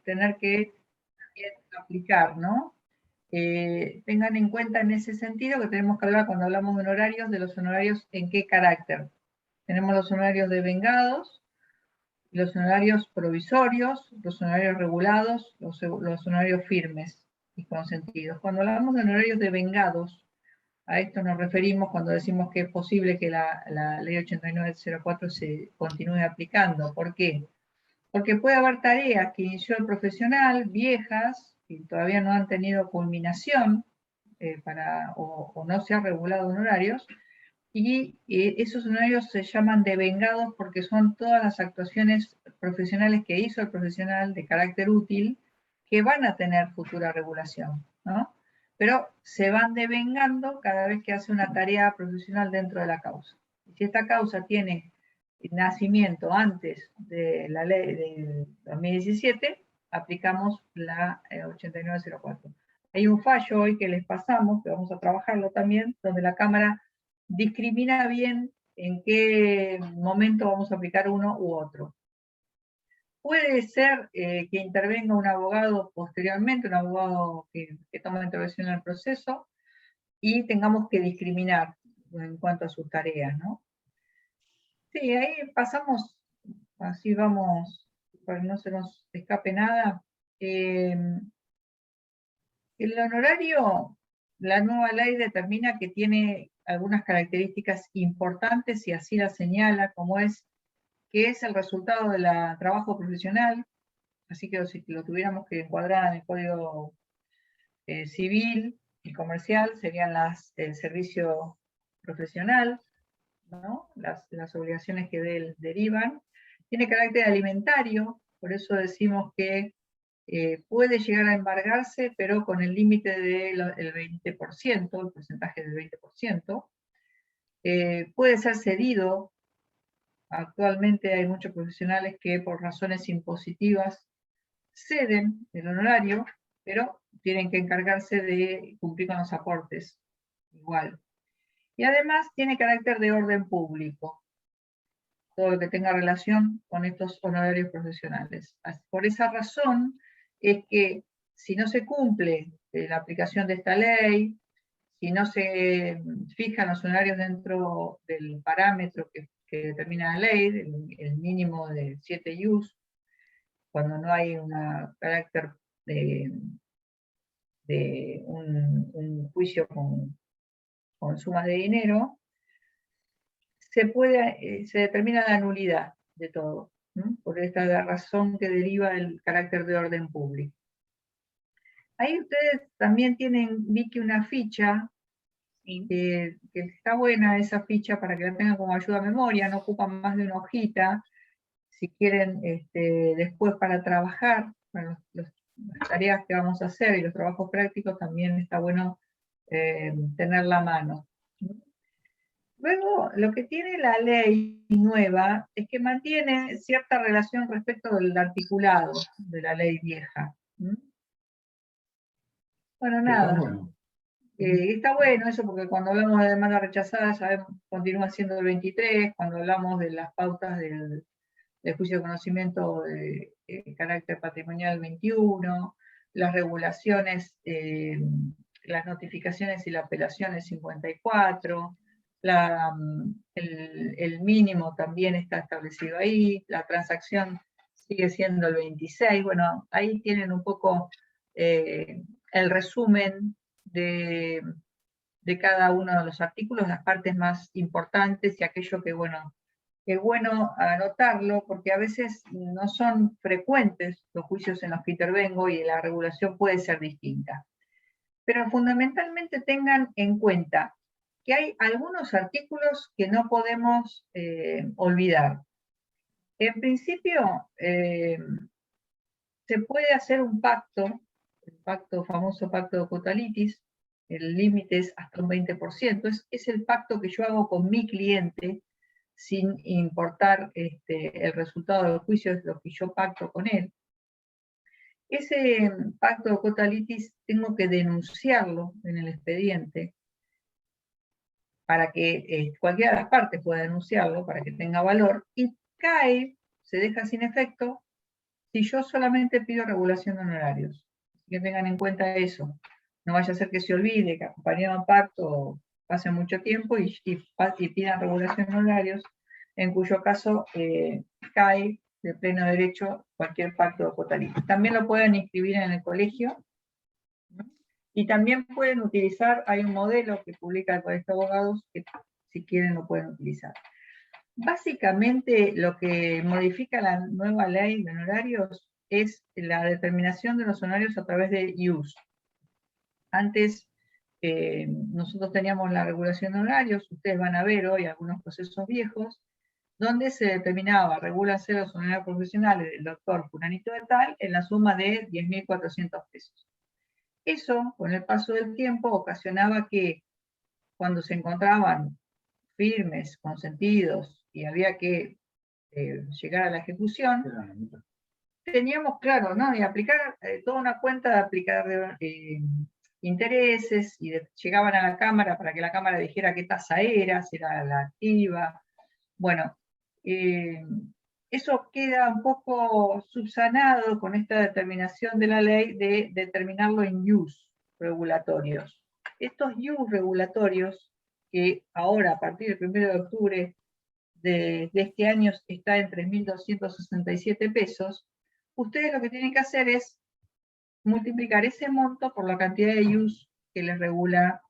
tener que aplicar, ¿no? Tengan en cuenta en ese sentido que tenemos que hablar cuando hablamos de honorarios, de los honorarios en qué carácter. Tenemos los honorarios devengados, los honorarios provisorios, los honorarios regulados, los honorarios firmes y consentidos. Cuando hablamos de honorarios devengados, a esto nos referimos cuando decimos que es posible que la ley 8904 se continúe aplicando. ¿Por qué? Porque puede haber tareas que inició el profesional, viejas, que todavía no han tenido culminación o no se han regulado honorarios, y esos honorarios se llaman devengados porque son todas las actuaciones profesionales que hizo el profesional de carácter útil que van a tener futura regulación, ¿no? Pero se van devengando cada vez que hace una tarea profesional dentro de la causa. Si esta causa tiene nacimiento antes de la ley del 2017, aplicamos la 8904. Hay un fallo hoy que les pasamos, que vamos a trabajarlo también, donde la Cámara discrimina bien en qué momento vamos a aplicar uno u otro. Puede ser que intervenga un abogado posteriormente, un abogado que toma intervención en el proceso, y tengamos que discriminar en cuanto a sus tareas, ¿no? Sí, ahí pasamos, así vamos, para que no se nos escape nada. El honorario, la nueva ley determina que tiene algunas características importantes y así la señala, como es que es el resultado del trabajo profesional, así que si lo tuviéramos que encuadrar en el Código Civil y Comercial, serían el servicio profesional, ¿no? Las obligaciones que derivan. Tiene carácter alimentario, por eso decimos que puede llegar a embargarse, pero con el límite del 20%, el porcentaje del 20%. Puede ser cedido. Actualmente hay muchos profesionales que por razones impositivas ceden el honorario, pero tienen que encargarse de cumplir con los aportes igual. Y además tiene carácter de orden público, todo lo que tenga relación con estos honorarios profesionales. Por esa razón es que si no se cumple la aplicación de esta ley, si no se fijan los honorarios dentro del parámetro que determina la ley, el mínimo de 7 IUs, cuando no hay un carácter de un juicio con sumas de dinero, se determina la nulidad de todo, ¿no? Por esta razón que deriva del carácter de orden público. Ahí ustedes también tienen, vi que una ficha, que está buena esa ficha para que la tengan como ayuda a memoria, no ocupa más de una hojita. Si quieren después para trabajar, para las tareas que vamos a hacer y los trabajos prácticos, también está bueno tenerla a mano. Luego, lo que tiene la ley nueva es que mantiene cierta relación respecto del articulado de la ley vieja. Bueno, nada. Bueno. Está bueno eso porque cuando hablamos de demanda rechazada, sabemos, continúa siendo el 23, cuando hablamos de las pautas del juicio de conocimiento de carácter patrimonial 21, las regulaciones, las notificaciones y la apelación es 54, el mínimo también está establecido ahí, la transacción sigue siendo el 26, bueno, ahí tienen un poco el resumen de cada uno de los artículos, las partes más importantes y aquello que, bueno, es bueno anotarlo porque a veces no son frecuentes los juicios en los que intervengo y la regulación puede ser distinta. Pero fundamentalmente tengan en cuenta que hay algunos artículos que no podemos olvidar. En principio, se puede hacer un pacto, el famoso pacto de Cotalitis, el límite es hasta un 20%, es el pacto que yo hago con mi cliente sin importar el resultado del juicio, es lo que yo pacto con él. Ese pacto de Cotalitis tengo que denunciarlo en el expediente para que cualquiera de las partes pueda denunciarlo, para que tenga valor, y cae, se deja sin efecto, si yo solamente pido regulación de honorarios. Que tengan en cuenta eso. No vaya a ser que se olvide que acompañado a pacto pase mucho tiempo y pidan regulación de honorarios, en cuyo caso cae de pleno derecho cualquier pacto o cuota libre. También lo pueden inscribir en el colegio, ¿no? Y también pueden utilizar, hay un modelo que publica el Colegio de Abogados que si quieren lo pueden utilizar. Básicamente lo que modifica la nueva ley de honorarios es la determinación de los honorarios a través de IUS. Antes nosotros teníamos la regulación de honorarios, ustedes van a ver hoy algunos procesos viejos, donde se determinaba, regúlanse los honorarios profesionales del doctor fulanito de tal en la suma de 10.400 pesos. Eso, con el paso del tiempo, ocasionaba que cuando se encontraban firmes, consentidos, y había que llegar a la ejecución, teníamos claro, ¿no? Y aplicar toda una cuenta de aplicar intereses, y llegaban a la Cámara para que la Cámara dijera qué tasa era, si era la activa. Bueno, eso queda un poco subsanado con esta determinación de la ley de determinarlo en IUS regulatorios. Estos IUS regulatorios, que ahora a partir del 1 de octubre de este año está en 3.267 pesos, ustedes lo que tienen que hacer es multiplicar ese monto por la cantidad de IUS que les regula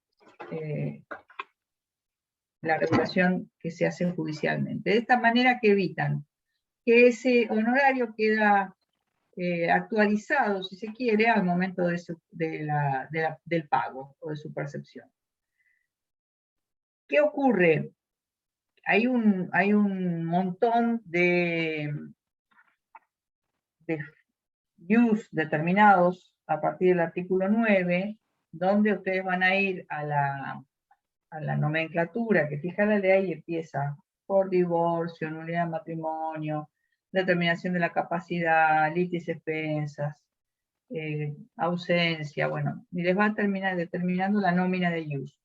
la regulación que se hace judicialmente. De esta manera que evitan que ese honorario queda actualizado, si se quiere, al momento del pago o de su percepción. ¿Qué ocurre? Hay un montón de use determinados a partir del artículo 9, donde ustedes van a ir a la nomenclatura que fija la ley y empieza por divorcio, nulidad de matrimonio, determinación de la capacidad, litis expensas, ausencia, bueno, y les va a terminar determinando la nómina de use.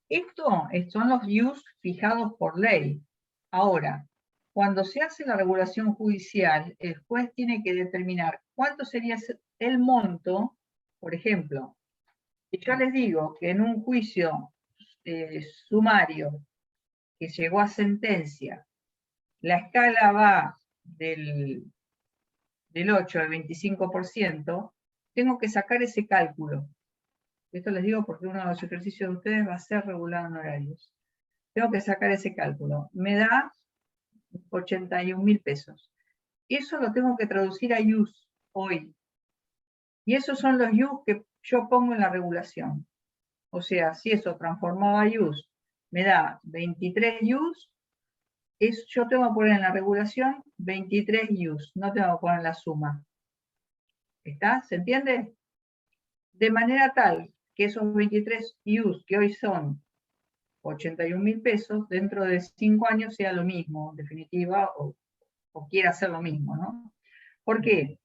Esto son los use fijados por ley. Ahora, cuando se hace la regulación judicial, el juez tiene que determinar cuánto sería el monto, por ejemplo. Si yo les digo que en un juicio sumario que llegó a sentencia, la escala va del 8 al 25%, tengo que sacar ese cálculo. Esto les digo porque uno de los ejercicios de ustedes va a ser regular honorarios. Tengo que sacar ese cálculo. Me da 81.000 pesos. Eso lo tengo que traducir a IUS hoy. Y esos son los IUS que yo pongo en la regulación. O sea, si eso transformado a IUS me da 23 IUS, yo tengo que poner en la regulación 23 IUS, no tengo que poner la suma. ¿Está? ¿Se entiende? De manera tal que esos 23 IUS que hoy son 81.000 pesos, dentro de 5 años sea lo mismo, en definitiva, o quiera hacer lo mismo, ¿no? ¿Por qué?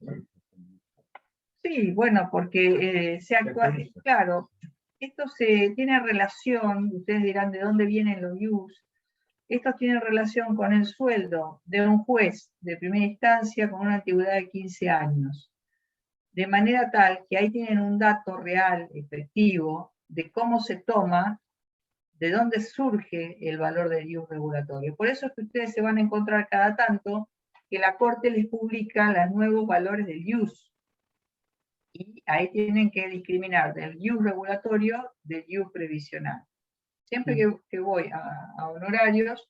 Sí, bueno, porque se actúa, claro, esto tiene relación, ustedes dirán de dónde vienen los IUS, esto tiene relación con el sueldo de un juez de primera instancia con una antigüedad de 15 años. De manera tal que ahí tienen un dato real, efectivo, de cómo se toma, de dónde surge el valor del IUS regulatorio. Por eso es que ustedes se van a encontrar cada tanto que la Corte les publica los nuevos valores del IUS. Y ahí tienen que discriminar del IUS regulatorio del IUS previsional. Siempre que voy a honorarios,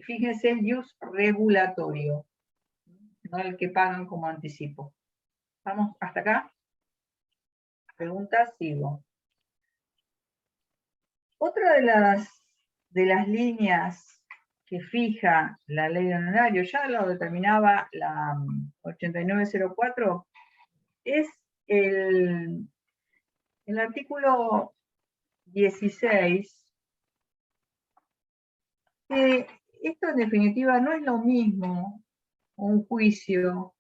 fíjense el IUS regulatorio, no el que pagan como anticipo. ¿Vamos hasta acá? Preguntas, sigo. Otra de las líneas que fija la ley de honorario, ya lo determinaba la 8904, es el artículo 16, que esto en definitiva no es lo mismo un juicio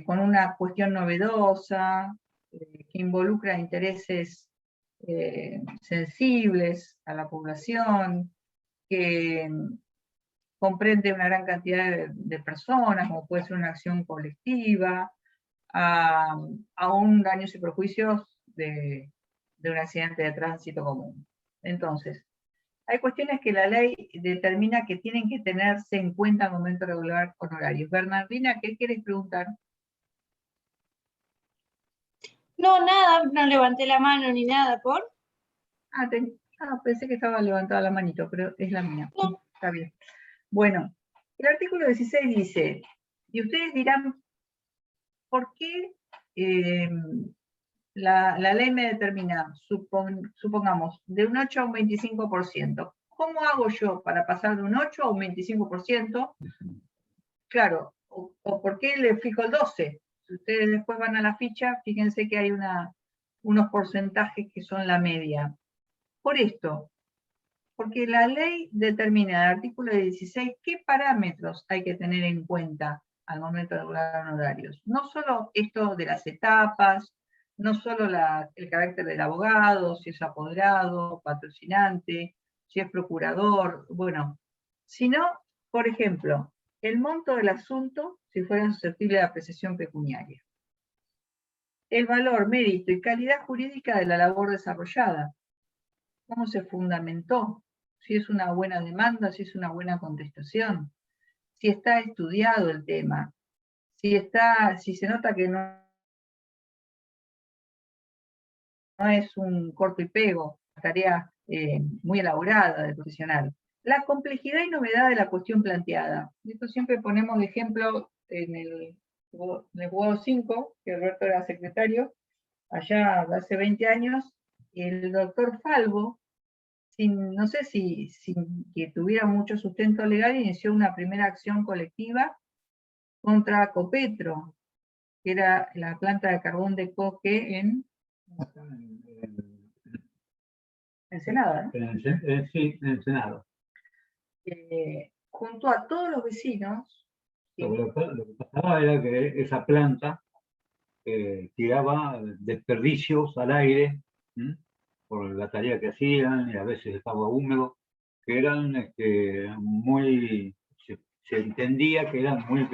con una cuestión novedosa, que involucra intereses sensibles a la población, que comprende una gran cantidad de personas, como puede ser una acción colectiva, a un daños y perjuicios de un accidente de tránsito común. Entonces, hay cuestiones que la ley determina que tienen que tenerse en cuenta al momento de regular honorarios. Bernardina, ¿qué quieres preguntar? No, nada, no levanté la mano ni nada, ¿por? Pensé que estaba levantada la manito, pero es la mía. No. Está bien. Bueno, el artículo 16 dice, y ustedes dirán, ¿por qué la ley me determina, supongamos, de un 8 a un 25%? ¿Cómo hago yo para pasar de un 8 a un 25%? Claro, o ¿por qué le fijo el 12? Si ustedes después van a la ficha, fíjense que hay unos porcentajes que son la media. Por esto, porque la ley determina en el artículo 16 qué parámetros hay que tener en cuenta al momento de regular honorarios. No solo esto de las etapas, no solo el carácter del abogado, si es apoderado, patrocinante, si es procurador, bueno, sino, por ejemplo, el monto del asunto si fuera susceptible de apreciación pecuniaria. El valor, mérito y calidad jurídica de la labor desarrollada. ¿Cómo se fundamentó? Si es una buena demanda, si es una buena contestación, si está estudiado el tema, si se nota que no es un corto y pego, tarea muy elaborada del profesional. La complejidad y novedad de la cuestión planteada. Esto siempre ponemos de ejemplo en el juego 5, que Alberto era secretario, allá hace 20 años, el doctor Falvo, no sé si sin que tuviera mucho sustento legal, inició una primera acción colectiva contra Copetro, que era la planta de carbón de coque en Ensenada, ¿no? Sí, en el Senado. Junto a todos los vecinos. Lo que pasaba era que esa planta tiraba desperdicios al aire, por la tarea que hacían, y a veces estaba húmedo, que eran muy, se entendía que eran muy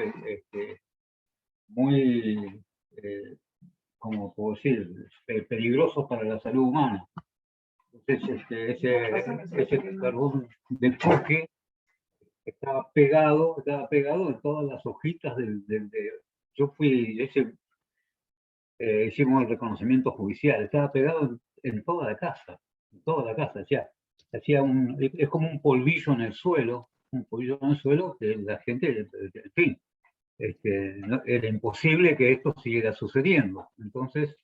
como puedo decir, peligrosos para la salud humana. Entonces, ese carbón de coque estaba pegado en todas las hojitas yo hicimos el reconocimiento judicial, estaba pegado en toda la casa, es como un polvillo en el suelo, que la gente, en fin, era imposible que esto siguiera sucediendo. Entonces,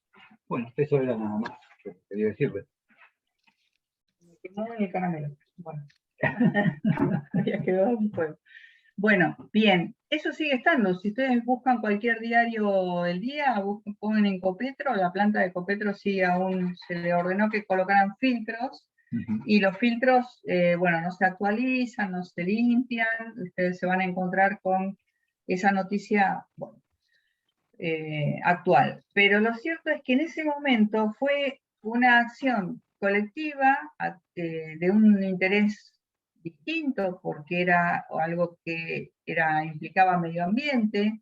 bueno, eso era nada más que quería decirle. Me quemó el caramelo. Bueno, había quedado un fuego. Bueno, bien, eso sigue estando. Si ustedes buscan cualquier diario del día, ponen en Copetro, la planta de Copetro sigue aún, se le ordenó que colocaran filtros, y los filtros, bueno, no se actualizan, no se limpian, ustedes se van a encontrar con esa noticia, bueno, actual. Pero lo cierto es que en ese momento fue una acción colectiva de un interés distinto, porque era algo que implicaba medio ambiente,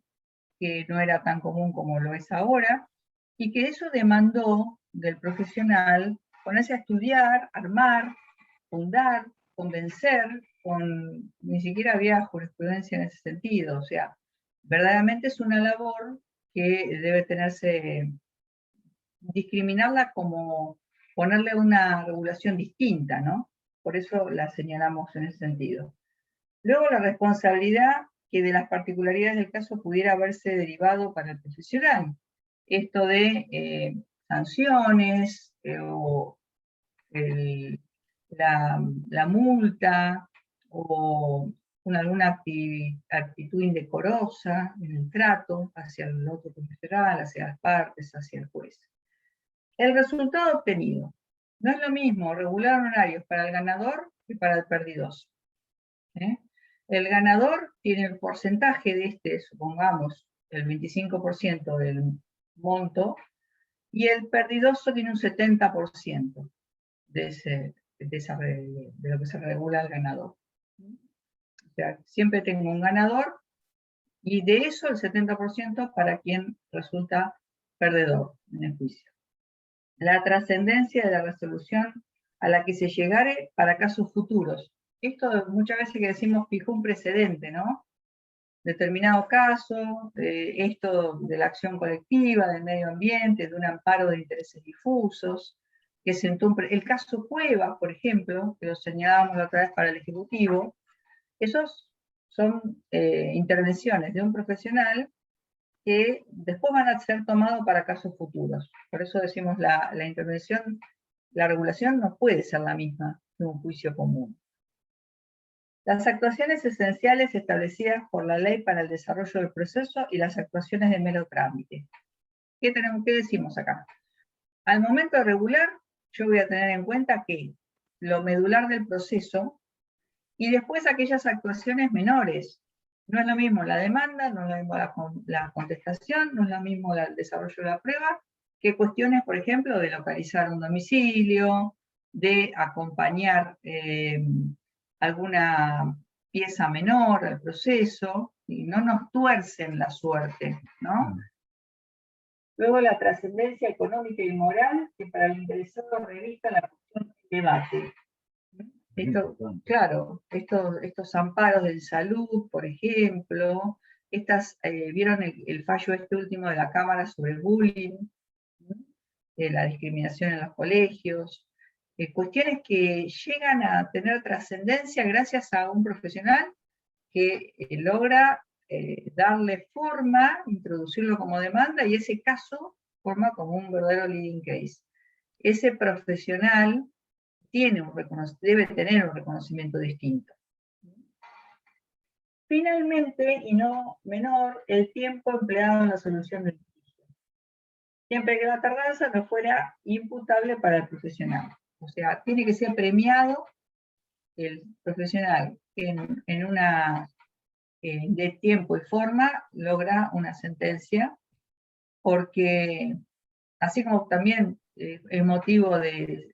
que no era tan común como lo es ahora, y que eso demandó del profesional ponerse a estudiar, armar, fundar, convencer, ni siquiera había jurisprudencia en ese sentido, o sea, verdaderamente es una labor que debe tenerse, discriminarla como ponerle una regulación distinta, ¿no? Por eso la señalamos en ese sentido. Luego la responsabilidad que de las particularidades del caso pudiera haberse derivado para el profesional. Esto de sanciones o la multa o alguna actitud indecorosa en el trato hacia el otro profesional, hacia las partes, hacia el juez. El resultado obtenido. No es lo mismo regular honorarios para el ganador que para el perdidoso. El ganador tiene el porcentaje de supongamos, el 25% del monto, y el perdidoso tiene un 70% de lo que se regula al ganador. O sea, siempre tengo un ganador y de eso el 70% para quien resulta perdedor en el juicio. La trascendencia de la resolución a la que se llegare para casos futuros. Esto muchas veces que decimos fijó un precedente, ¿no? Determinado caso, esto de la acción colectiva, del medio ambiente, de un amparo de intereses difusos, que sentó el caso Cueva, por ejemplo, que lo señalábamos la otra vez para el Ejecutivo, esos son intervenciones de un profesional que después van a ser tomados para casos futuros. Por eso decimos la intervención, la regulación no puede ser la misma que un juicio común. Las actuaciones esenciales establecidas por la ley para el desarrollo del proceso y las actuaciones de mero trámite. ¿Qué decimos acá? Al momento de regular, yo voy a tener en cuenta que lo medular del proceso y después aquellas actuaciones menores. No es lo mismo la demanda, no es lo mismo la contestación, no es lo mismo el desarrollo de la prueba, que cuestiones, por ejemplo, de localizar un domicilio, de acompañar alguna pieza menor al proceso, y no nos tuercen la suerte, ¿no? Luego la trascendencia económica y moral, que para el interesado revista la cuestión de debate. Claro, estos amparos de salud, por ejemplo, vieron el fallo este último de la Cámara sobre el bullying, la discriminación en los colegios, cuestiones que llegan a tener trascendencia gracias a un profesional que logra darle forma, introducirlo como demanda, y ese caso forma como un verdadero leading case. Ese profesional debe tener un reconocimiento distinto. Finalmente, y no menor, el tiempo empleado en la solución del litigio. Siempre que la tardanza no fuera imputable para el profesional. O sea, tiene que ser premiado el profesional en una de tiempo y forma logra una sentencia, porque así como también es motivo de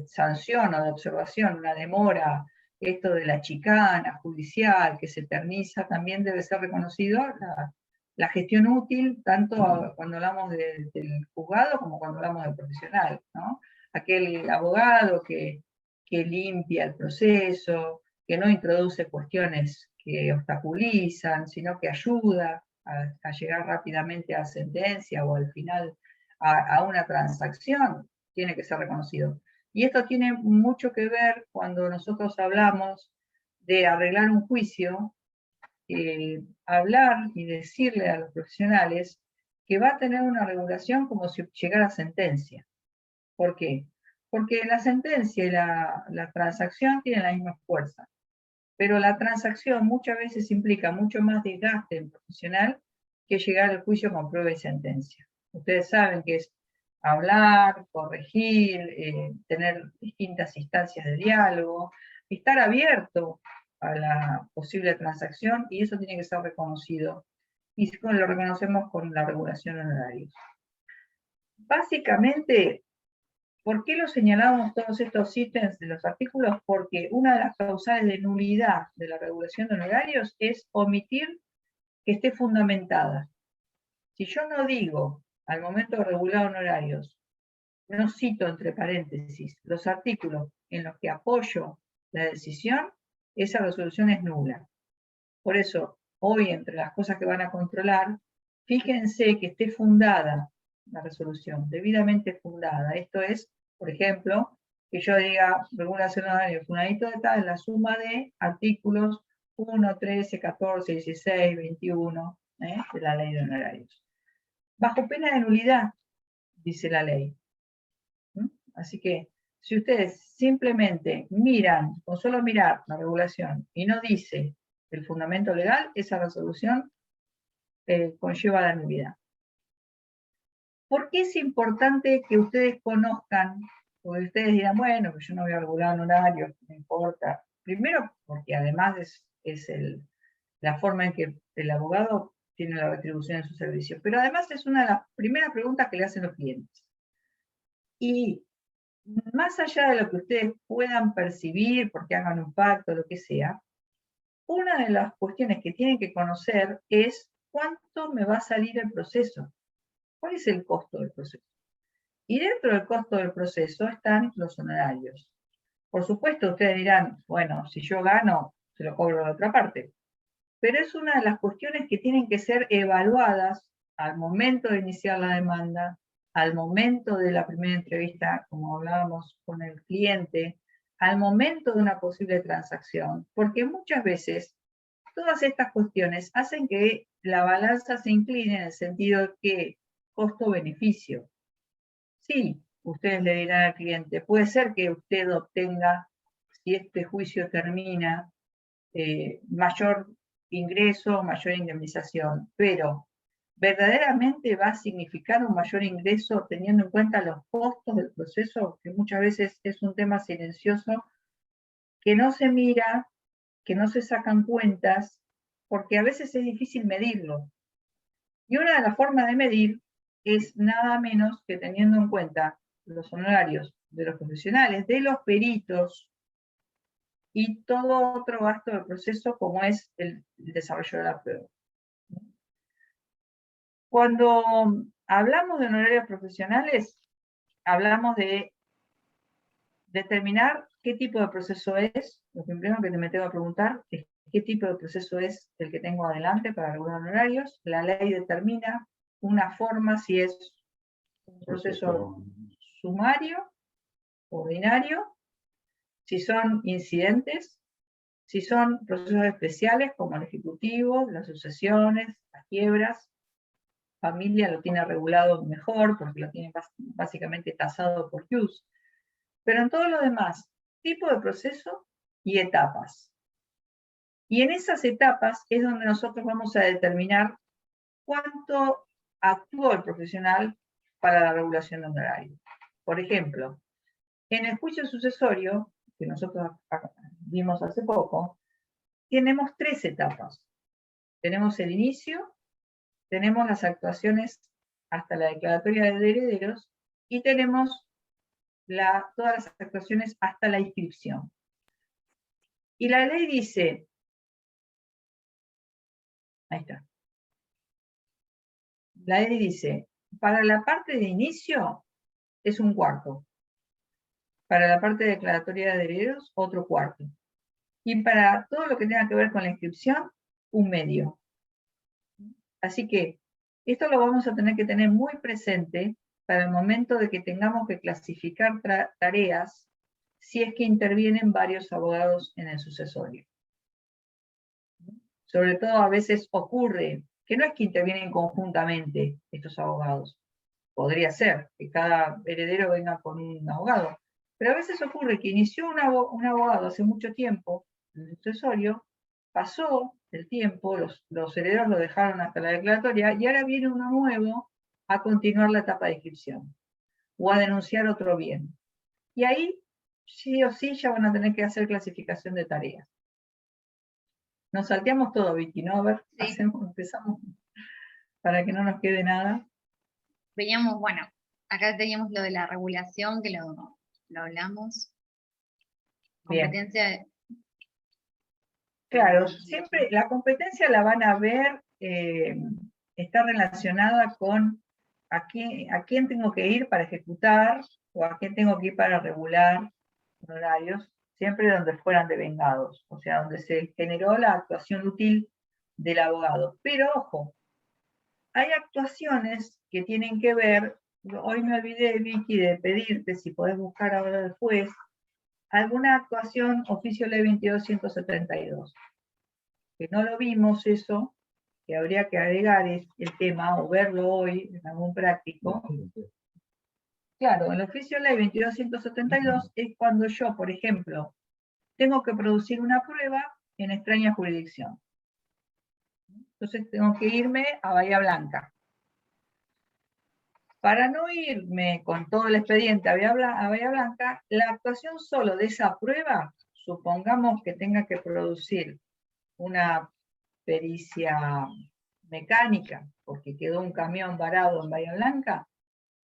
sanción o de observación, una demora, esto de la chicana judicial que se eterniza, también debe ser reconocido la gestión útil, tanto cuando hablamos del juzgado como cuando hablamos del profesional, ¿no? Aquel abogado que limpia el proceso, que no introduce cuestiones que obstaculizan, sino que ayuda a llegar rápidamente a sentencia o al final a una transacción, tiene que ser reconocido. Y esto tiene mucho que ver cuando nosotros hablamos de arreglar un juicio, hablar y decirle a los profesionales que va a tener una regulación como si llegara a sentencia. ¿Por qué? Porque la sentencia y la transacción tienen la misma fuerza, pero la transacción muchas veces implica mucho más desgaste en profesional que llegar al juicio con prueba y sentencia. Ustedes saben que es hablar, corregir, tener distintas instancias de diálogo, estar abierto a la posible transacción, y eso tiene que ser reconocido, y lo reconocemos con la regulación en horarios. Básicamente, ¿por qué lo señalamos todos estos ítems de los artículos? Porque una de las causales de nulidad de la regulación de honorarios es omitir que esté fundamentada. Si yo no digo, al momento de regular honorarios, no cito entre paréntesis los artículos en los que apoyo la decisión, esa resolución es nula. Por eso, hoy, entre las cosas que van a controlar, fíjense que esté fundada la resolución, debidamente fundada. Esto es, por ejemplo, que yo diga, regulación honorario, fulanito de tal, la suma de artículos 1, 13, 14, 16, 21 de la ley de honorarios. Bajo pena de nulidad, dice la ley. Así que, si ustedes simplemente miran, con solo mirar la regulación, y no dice el fundamento legal, esa resolución conlleva la nulidad. ¿Por qué es importante que ustedes conozcan? Porque ustedes dirán, bueno, yo no voy a regular honorarios, no importa. Primero, porque además es la forma en que el abogado tiene la retribución en su servicio. Pero además es una de las primeras preguntas que le hacen los clientes. Y más allá de lo que ustedes puedan percibir, porque hagan un pacto, lo que sea, una de las cuestiones que tienen que conocer es cuánto me va a salir el proceso. ¿Cuál es el costo del proceso? Y dentro del costo del proceso están los honorarios. Por supuesto, ustedes dirán, bueno, si yo gano, se lo cobro de la otra parte. Pero es una de las cuestiones que tienen que ser evaluadas al momento de iniciar la demanda, al momento de la primera entrevista, como hablábamos con el cliente, al momento de una posible transacción, porque muchas veces todas estas cuestiones hacen que la balanza se incline en el sentido de que costo-beneficio. Sí, ustedes le dirán al cliente, puede ser que usted obtenga, si este juicio termina, mayor ingreso, mayor indemnización, pero ¿verdaderamente va a significar un mayor ingreso teniendo en cuenta los costos del proceso? Que muchas veces es un tema silencioso que no se mira, que no se sacan cuentas, porque a veces es difícil medirlo. Y una de las formas de medir es nada menos que teniendo en cuenta los honorarios de los profesionales, de los peritos y todo otro gasto del proceso como es el desarrollo de la prueba. Cuando hablamos de honorarios profesionales, hablamos de determinar qué tipo de proceso es. Lo primero que me tengo que preguntar es qué tipo de proceso es el que tengo adelante para regular honorarios. La ley determina una forma si es un proceso sumario, ordinario, si son incidentes, si son procesos especiales como el ejecutivo, las sucesiones, las quiebras. Familia lo tiene regulado mejor porque lo tiene básicamente tasado por Hughes. Pero en todo lo demás, tipo de proceso y etapas. Y en esas etapas es donde nosotros vamos a determinar cuánto actuó el profesional para la regulación de honorarios. Por ejemplo, en el juicio sucesorio, que nosotros vimos hace poco, tenemos 3 etapas. Tenemos el inicio, tenemos las actuaciones hasta la declaratoria de herederos y tenemos todas las actuaciones hasta la inscripción. Y la ley dice, ahí está, la ley dice, para la parte de inicio es 1/4, para la parte de declaratoria de herederos otro 1/4, y para todo lo que tenga que ver con la inscripción, 1/2. Así que esto lo vamos a tener que tener muy presente para el momento de que tengamos que clasificar tareas si es que intervienen varios abogados en el sucesorio. Sobre todo a veces ocurre que no es que intervienen conjuntamente estos abogados. Podría ser que cada heredero venga con un abogado, pero a veces ocurre que inició un abogado hace mucho tiempo en el sucesorio, pasó el tiempo, los herederos lo dejaron hasta la declaratoria y ahora viene uno nuevo a continuar la etapa de inscripción o a denunciar otro bien. Y ahí sí o sí ya van a tener que hacer clasificación de tareas. Nos salteamos todo, Vicky, ¿no? A ver, Sí. empezamos para que no nos quede nada. Veíamos, bueno, acá teníamos lo de la regulación, que lo hablamos. Bien. Competencia. Claro, siempre la competencia la van a ver, está relacionada con a quién tengo que ir para ejecutar o a quién tengo que ir para regular honorarios, siempre donde fueran devengados, o sea, donde se generó la actuación útil del abogado. Pero ojo, hay actuaciones que tienen que ver, hoy me olvidé, Vicky, de pedirte si podés buscar ahora después, alguna actuación oficio ley 22.172. Que no lo vimos eso, que habría que agregar el tema o verlo hoy en algún práctico. Claro, el oficio ley 22.172 es cuando yo, por ejemplo, tengo que producir una prueba en extraña jurisdicción. Entonces tengo que irme a Bahía Blanca. Para no irme con todo el expediente a Bahía Blanca, la actuación solo de esa prueba, supongamos que tenga que producir una pericia mecánica, porque quedó un camión varado en Bahía Blanca,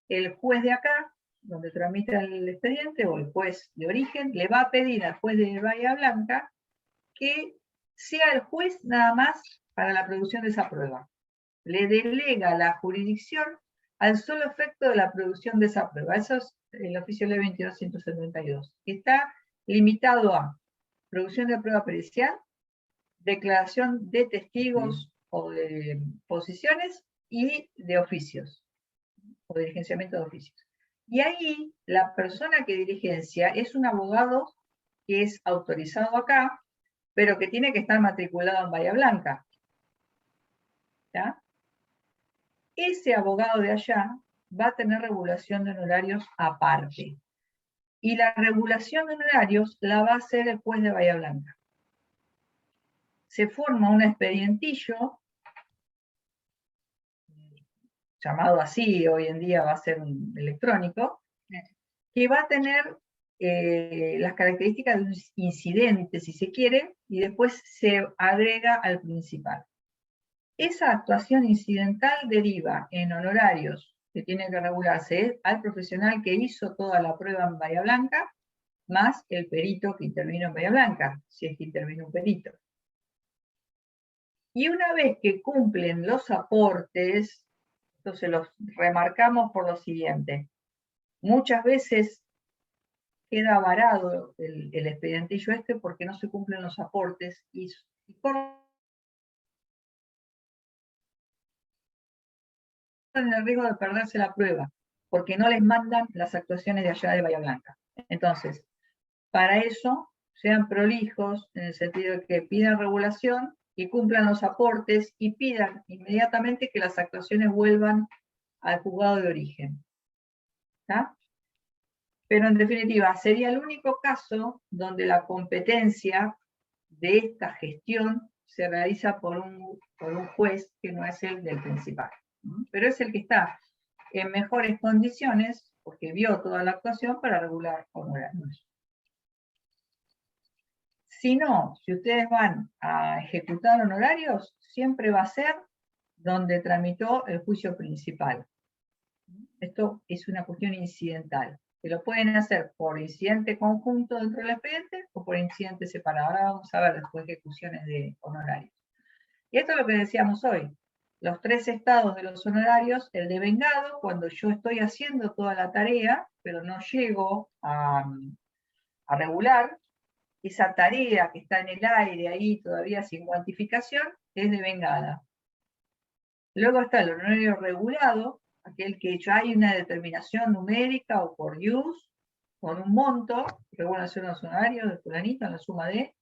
el juez de acá donde tramita el expediente, o el juez de origen, le va a pedir al juez de Bahía Blanca que sea el juez nada más para la producción de esa prueba. Le delega la jurisdicción al solo efecto de la producción de esa prueba. Eso es el oficio ley 22.172, que está limitado a producción de prueba pericial, declaración de testigos o de posiciones y de oficios, o diligenciamiento de oficios. Y ahí la persona que diligencia es un abogado que es autorizado acá, pero que tiene que estar matriculado en Bahía Blanca. ¿Ya? Ese abogado de allá va a tener regulación de honorarios aparte. Y la regulación de honorarios la va a hacer el juez de Bahía Blanca. Se forma un expedientillo, llamado así, hoy en día va a ser un electrónico, que va a tener las características de un incidente, si se quiere, y después se agrega al principal. Esa actuación incidental deriva en honorarios que tienen que regularse al profesional que hizo toda la prueba en Bahía Blanca, más el perito que intervino en Bahía Blanca, si es que intervino un perito. Y una vez que cumplen los aportes, entonces los remarcamos por lo siguiente. Muchas veces queda varado el expedientillo este porque no se cumplen los aportes y corren el riesgo de perderse la prueba porque no les mandan las actuaciones de allá de Bahía Blanca. Entonces, para eso, sean prolijos en el sentido de que pidan regulación y cumplan los aportes y pidan inmediatamente que las actuaciones vuelvan al juzgado de origen. ¿Está? Pero en definitiva, sería el único caso donde la competencia de esta gestión se realiza por un juez que no es el del principal. Pero es el que está en mejores condiciones, porque vio toda la actuación para regular honorarios. Si no, si ustedes van a ejecutar honorarios, siempre va a ser donde tramitó el juicio principal. Esto es una cuestión incidental, que lo pueden hacer por incidente conjunto dentro del expediente o por incidente separado. Ahora vamos a ver después ejecuciones de honorarios. Y esto es lo que decíamos hoy. Los tres estados de los honorarios, el devengado, cuando yo estoy haciendo toda la tarea, pero no llego a regular, esa tarea que está en el aire ahí todavía sin cuantificación, es devengada. Luego está el honorario regulado, aquel que ya hay una determinación numérica o por use, con un monto, regulación de los honorarios de fulanito en la suma de,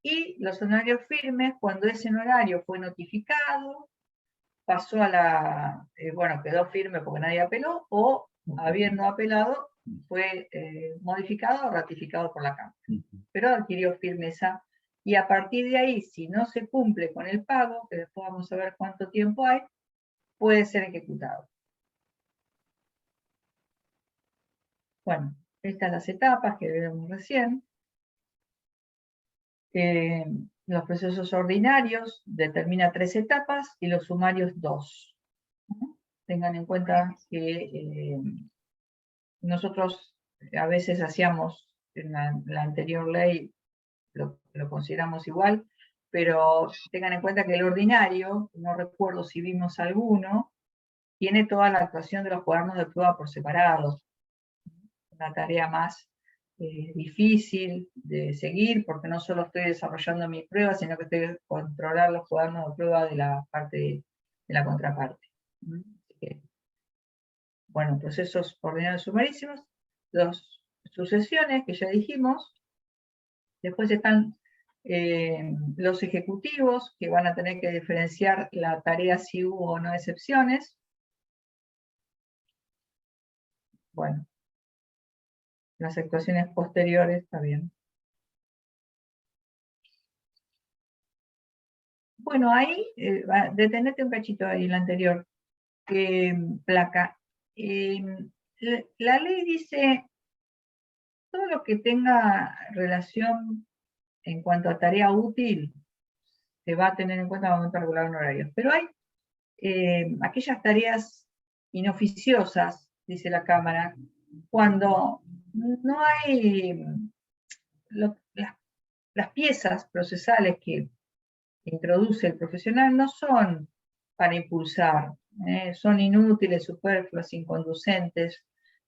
y los honorarios firmes, cuando ese honorario fue notificado, pasó a la, bueno, quedó firme porque nadie apeló, o habiendo apelado, fue modificado o ratificado por la Cámara. Pero adquirió firmeza, y a partir de ahí, si no se cumple con el pago, que después vamos a ver cuánto tiempo hay, puede ser ejecutado. Bueno, estas las etapas que vimos recién. Los procesos ordinarios determina 3 etapas y los sumarios 2. Tengan en cuenta que nosotros a veces hacíamos, en la anterior ley lo consideramos igual, pero tengan en cuenta que el ordinario, no recuerdo si vimos alguno, tiene toda la actuación de los cuadernos de prueba por separado. Una tarea más difícil de seguir, porque no solo estoy desarrollando mi prueba, sino que estoy controlando los cuadernos de prueba de la parte de la contraparte. Bueno, procesos ordinarios sumarísimos, 2 sucesiones que ya dijimos. Después están los ejecutivos, que van a tener que diferenciar la tarea si hubo o no excepciones. Bueno, las actuaciones posteriores también. Bueno, ahí, detenete un cachito ahí, la anterior placa. La ley dice, todo lo que tenga relación en cuanto a tarea útil, se va a tener en cuenta al momento de regular honorarios. Pero hay aquellas tareas inoficiosas, dice la Cámara, cuando no hay las piezas procesales que introduce el profesional no son para impulsar, son inútiles, superfluas, inconducentes.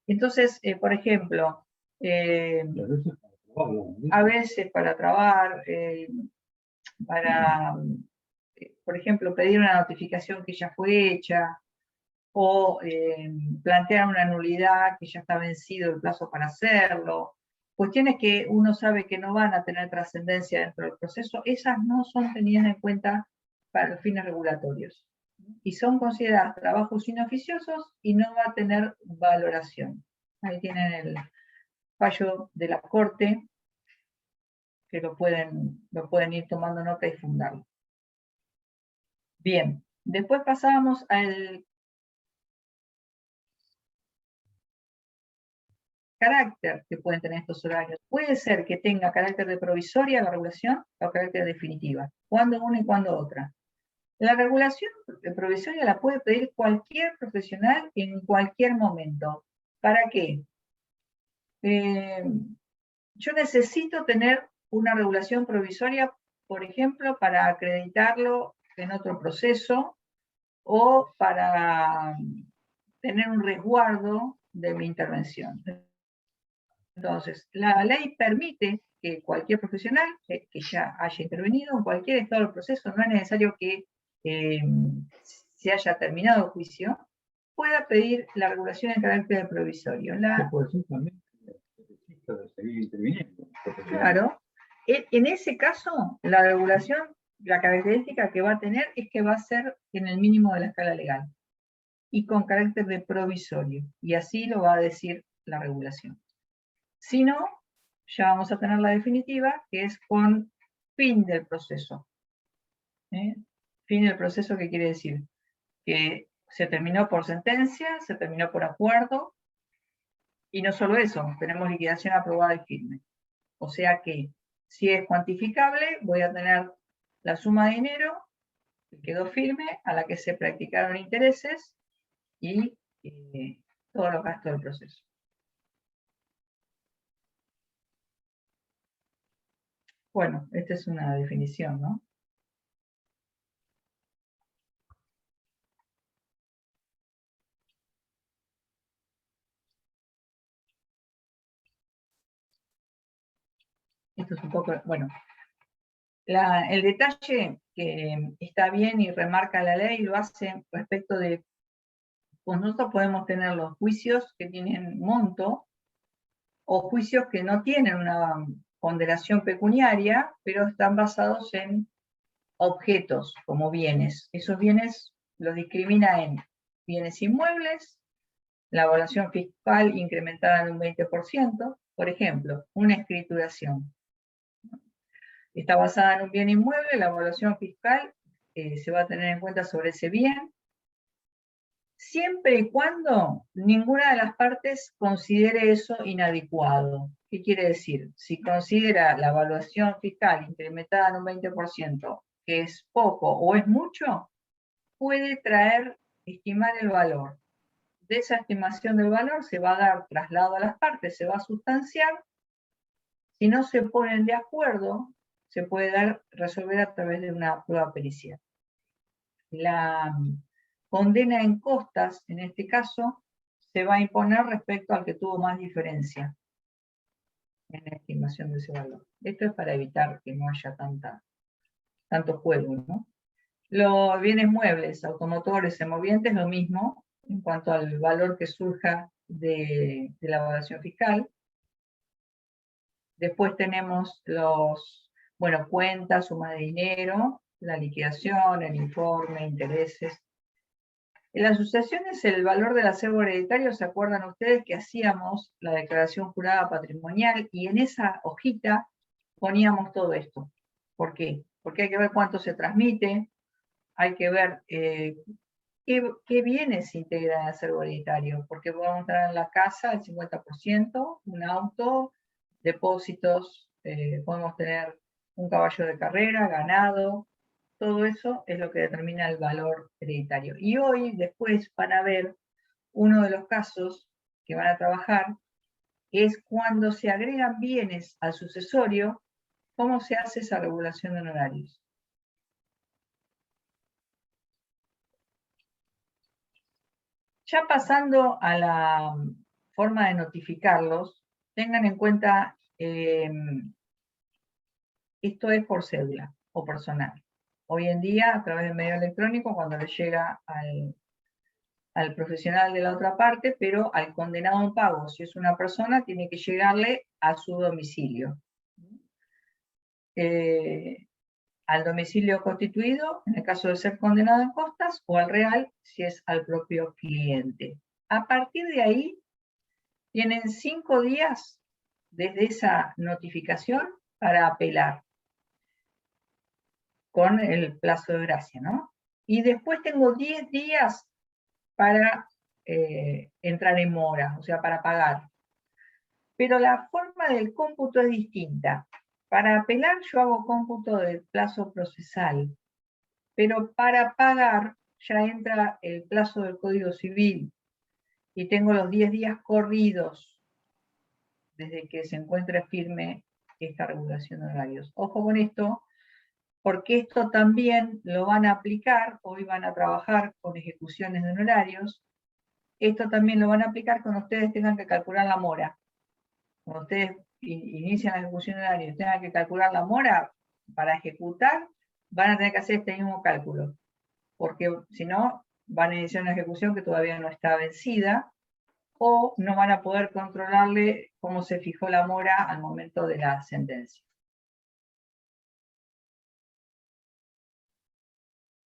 Entonces, por ejemplo, a veces para trabar, para, por ejemplo, pedir una notificación que ya fue hecha, o plantear una nulidad que ya está vencido el plazo para hacerlo, cuestiones que uno sabe que no van a tener trascendencia dentro del proceso, esas no son tenidas en cuenta para los fines regulatorios. Y son consideradas trabajos inoficiosos y no va a tener valoración. Ahí tienen el fallo de la Corte, que lo pueden ir tomando nota y fundarlo. Bien, después pasábamos al carácter que pueden tener estos horarios. Puede ser que tenga carácter de provisoria la regulación o carácter definitiva, cuando una y cuando otra. La regulación provisoria la puede pedir cualquier profesional en cualquier momento. ¿Para qué? Yo necesito tener una regulación provisoria, por ejemplo, para acreditarlo en otro proceso o para tener un resguardo de mi intervención. Entonces, la ley permite que cualquier profesional que ya haya intervenido en cualquier estado del proceso, no es necesario que se haya terminado el juicio, pueda pedir la regulación en carácter provisorio. Puede ser también de seguir interviniendo. Claro, en ese caso, la regulación, la característica que va a tener es que va a ser en el mínimo de la escala legal y con carácter de provisorio, y así lo va a decir la regulación. Si no, ya vamos a tener la definitiva, que es con fin del proceso. Fin del proceso, ¿qué quiere decir? Que se terminó por sentencia, se terminó por acuerdo, y no solo eso, tenemos liquidación aprobada y firme. O sea que, si es cuantificable, voy a tener la suma de dinero que quedó firme, a la que se practicaron intereses y todos los gastos del proceso. Bueno, esta es una definición, ¿no? Esto es un poco, bueno, el detalle que está bien y remarca la ley lo hace respecto de, pues nosotros podemos tener los juicios que tienen monto o juicios que no tienen una ponderación pecuniaria, pero están basados en objetos como bienes. Esos bienes los discrimina en bienes inmuebles, la evaluación fiscal incrementada en un 20%, por ejemplo, una escrituración. Está basada en un bien inmueble, la evaluación fiscal se va a tener en cuenta sobre ese bien, siempre y cuando ninguna de las partes considere eso inadecuado. ¿Qué quiere decir? Si considera la evaluación fiscal incrementada en un 20%, que es poco o es mucho, puede estimar el valor. De esa estimación del valor se va a dar traslado a las partes, se va a sustanciar. Si no se ponen de acuerdo, se puede resolver a través de una prueba pericial. La condena en costas, en este caso, se va a imponer respecto al que tuvo más diferencia en la estimación de ese valor. Esto es para evitar que no haya tanto juego, ¿no? Los bienes muebles, automotores, semovientes, lo mismo en cuanto al valor que surja de la evaluación fiscal. Después tenemos cuentas, suma de dinero, la liquidación, el informe, intereses. En las sucesiones, el valor del acervo hereditario, ¿se acuerdan ustedes que hacíamos la declaración jurada patrimonial y en esa hojita poníamos todo esto? ¿Por qué? Porque hay que ver cuánto se transmite, hay que ver qué bienes se integran en el acervo hereditario, porque podemos tener en la casa el 50%, un auto, depósitos, podemos tener un caballo de carrera, ganado, todo eso es lo que determina el valor hereditario. Y hoy, después, van a ver uno de los casos que van a trabajar, es cuando se agregan bienes al sucesorio, ¿cómo se hace esa regulación de honorarios? Ya pasando a la forma de notificarlos, tengan en cuenta, esto es por cédula o personal. Hoy en día, a través del medio electrónico, cuando le llega al profesional de la otra parte, pero al condenado en pago, si es una persona, tiene que llegarle a su domicilio. Al domicilio constituido, en el caso de ser condenado en costas, o al real, si es al propio cliente. A partir de ahí, tienen 5 días desde esa notificación para apelar, con el plazo de gracia, ¿no? Y después tengo 10 días para entrar en mora, o sea, para pagar. Pero la forma del cómputo es distinta. Para apelar yo hago cómputo del plazo procesal, pero para pagar ya entra el plazo del Código Civil y tengo los 10 días corridos desde que se encuentre firme esta regulación de horarios. Ojo con esto, porque esto también lo van a aplicar, hoy van a trabajar con ejecuciones de honorarios, esto también lo van a aplicar cuando ustedes tengan que calcular la mora. Cuando ustedes inician la ejecución de horarios y tengan que calcular la mora, para ejecutar, van a tener que hacer este mismo cálculo, porque si no, van a iniciar una ejecución que todavía no está vencida, o no van a poder controlarle cómo se fijó la mora al momento de la sentencia.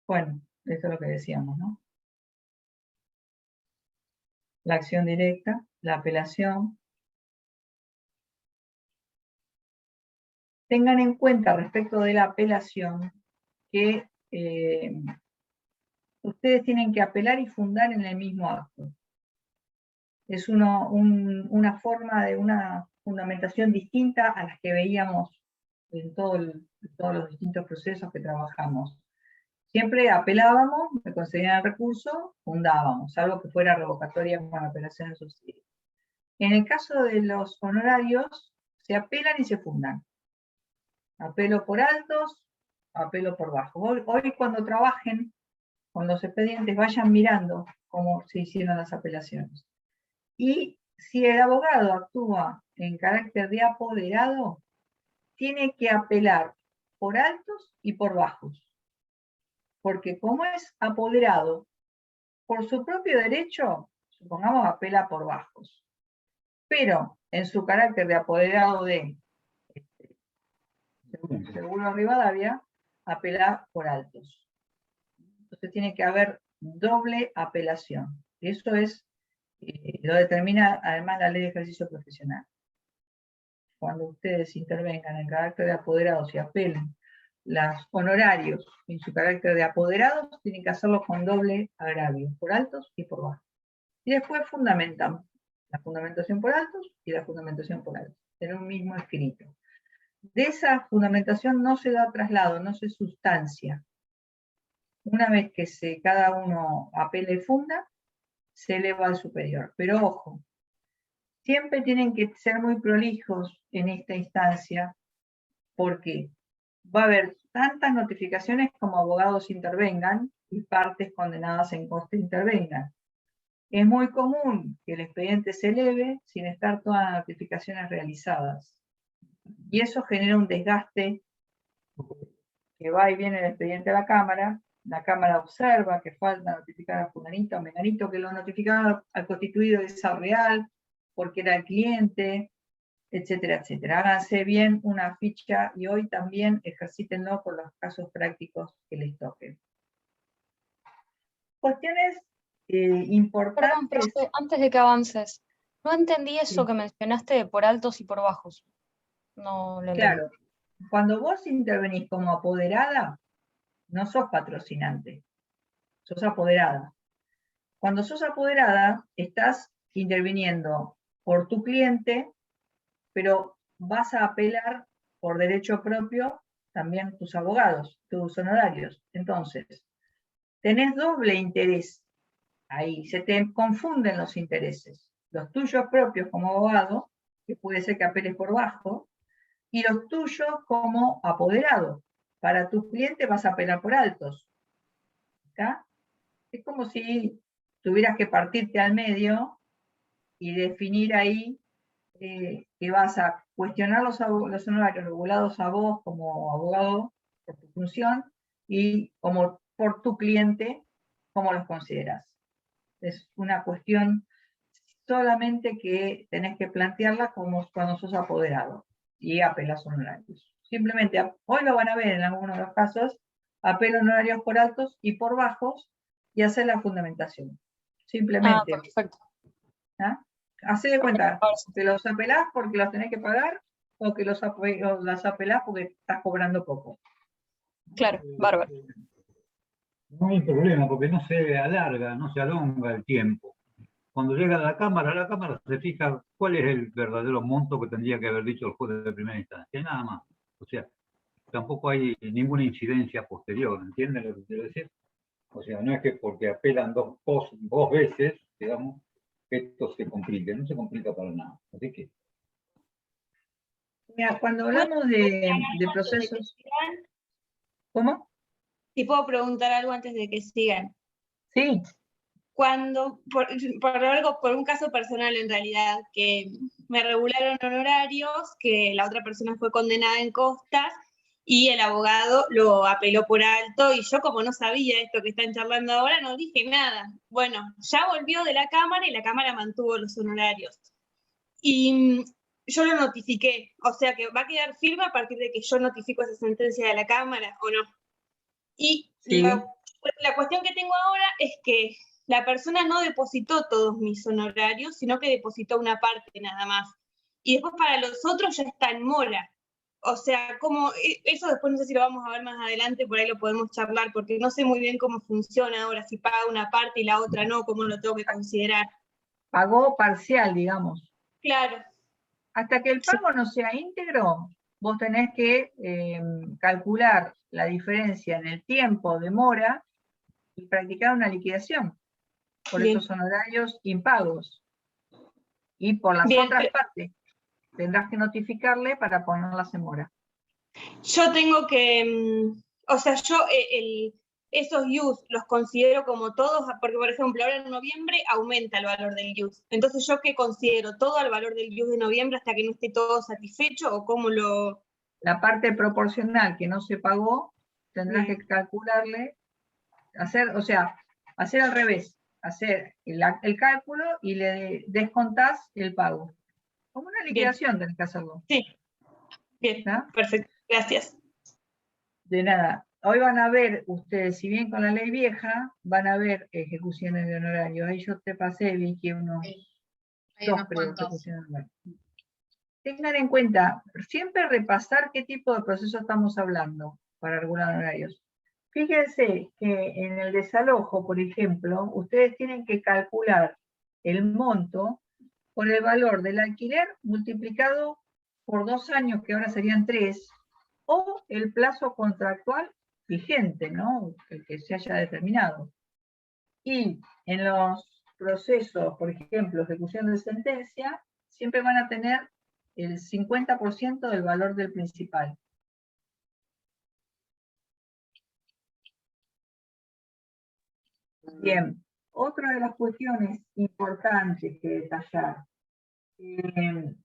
Bueno, esto es lo que decíamos, ¿no? La acción directa, la apelación. Tengan en cuenta respecto de la apelación que ustedes tienen que apelar y fundar en el mismo acto. Es una forma de una fundamentación distinta a las que veíamos en todos los distintos procesos que trabajamos. Siempre apelábamos, me concedían el recurso, fundábamos, salvo que fuera revocatoria con apelación en subsidio. En el caso de los honorarios, se apelan y se fundan. Apelo por altos, apelo por bajos. Hoy cuando trabajen con los expedientes, vayan mirando cómo se hicieron las apelaciones. Y si el abogado actúa en carácter de apoderado, tiene que apelar por altos y por bajos. Porque como es apoderado, por su propio derecho, supongamos apela por bajos. Pero en su carácter de apoderado de Seguro Rivadavia, apela por altos. Entonces tiene que haber doble apelación. Eso es, lo determina además la Ley de Ejercicio Profesional. Cuando ustedes intervengan en carácter de apoderados y apelen los honorarios en su carácter de apoderados, tienen que hacerlo con doble agravio, por altos y por bajos. Y después fundamentan la fundamentación por altos y la fundamentación por altos, en un mismo escrito. De esa fundamentación no se da traslado, no se sustancia. Una vez que cada uno apela y funda, se eleva al superior. Pero ojo, siempre tienen que ser muy prolijos en esta instancia, porque va a haber tantas notificaciones como abogados intervengan y partes condenadas en coste intervengan. Es muy común que el expediente se eleve sin estar todas las notificaciones realizadas. Y eso genera un desgaste que va y viene el expediente a la Cámara observa que falta notificar a fulanito, a menganito, que lo notificaron al constituido de esa real, porque era el cliente, etcétera, etcétera. Háganse bien una ficha y hoy también ejercítenlo por los casos prácticos que les toquen. Cuestiones importantes. Perdón, profe, antes de que avances, no entendí eso Sí. que mencionaste de por altos y por bajos. No lo entendí. Claro, cuando vos intervenís como apoderada, no sos patrocinante, sos apoderada. Cuando sos apoderada, estás interviniendo por tu cliente, pero vas a apelar por derecho propio también tus abogados, tus honorarios. Entonces, tenés doble interés ahí, se te confunden los intereses, los tuyos propios como abogado que puede ser que apeles por bajo, y los tuyos como apoderado. Para tus clientes vas a apelar por altos. ¿Está? Es como si tuvieras que partirte al medio y definir ahí que vas a cuestionar los honorarios regulados a vos como abogado por tu función y como por tu cliente, cómo los consideras. Es una cuestión solamente que tenés que plantearla como cuando sos apoderado y apelas honorarios. Simplemente, hoy lo van a ver en algunos de los casos, apelo honorarios por altos y por bajos y hacer la fundamentación. Simplemente. Perfecto. ¿Ah? Hacé de cuenta que los apelás porque los tenés que pagar o que las apelás porque estás cobrando poco. Claro, bárbaro. No hay problema porque no se alarga, no se alonga el tiempo. Cuando llega a la Cámara se fija cuál es el verdadero monto que tendría que haber dicho el juez de primera instancia, y nada más. O sea, tampoco hay ninguna incidencia posterior, ¿entienden lo que quiero decir? O sea, no es que porque apelan dos veces, digamos, esto se complique, no se complica para nada. Así que... Mira, cuando hablamos de procesos... ¿Cómo? Si puedo preguntar algo antes de que sigan. Sí. Cuando, por un caso personal en realidad, que me regularon honorarios, que la otra persona fue condenada en costas y el abogado lo apeló por alto y yo como no sabía esto que están charlando ahora no dije nada. Bueno, ya volvió de la Cámara y la Cámara mantuvo los honorarios. Y yo lo notifiqué, o sea que va a quedar firme a partir de que yo notifico esa sentencia de la Cámara o no. Y sí. La cuestión que tengo ahora es que la persona no depositó todos mis honorarios, sino que depositó una parte nada más. Y después para los otros ya está en mora. O sea, eso después no sé si lo vamos a ver más adelante, por ahí lo podemos charlar, porque no sé muy bien cómo funciona ahora, si paga una parte y la otra no, cómo lo tengo que considerar. Pagó parcial, digamos. Claro. Hasta que el pago no sea íntegro, vos tenés que calcular la diferencia en el tiempo de mora y practicar una liquidación por esos honorarios impagos. Y por las otras partes, tendrás que notificarle para ponerlas en mora. Yo tengo que, o sea, yo esos IUS los considero como todos, porque por ejemplo ahora en noviembre aumenta el valor del IUS. Entonces yo ¿qué considero? ¿Todo el valor del IUS de noviembre hasta que no esté todo satisfecho o cómo lo...? La parte proporcional que no se pagó, tendrás que calcularle, hacer al revés, hacer el cálculo y le descontás el pago. Como una liquidación tenés que hacerlo. Sí, bien, ¿no? Perfecto, gracias. De nada. Hoy van a ver ustedes, si bien con la ley vieja, van a ver ejecuciones de honorario. Ahí yo te pasé, Vicky, unos ejecuciones de honorario. Tengan en cuenta, siempre repasar qué tipo de proceso estamos hablando para regular honorarios. Fíjense que en el desalojo, por ejemplo, ustedes tienen que calcular el monto por el valor del alquiler multiplicado por 2 años, que ahora serían 3, o el plazo contractual vigente, ¿no? El que se haya determinado. Y en los procesos, por ejemplo, ejecución de sentencia, siempre van a tener el 50% del valor del principal. Bien, otra de las cuestiones importantes que detallar. Hay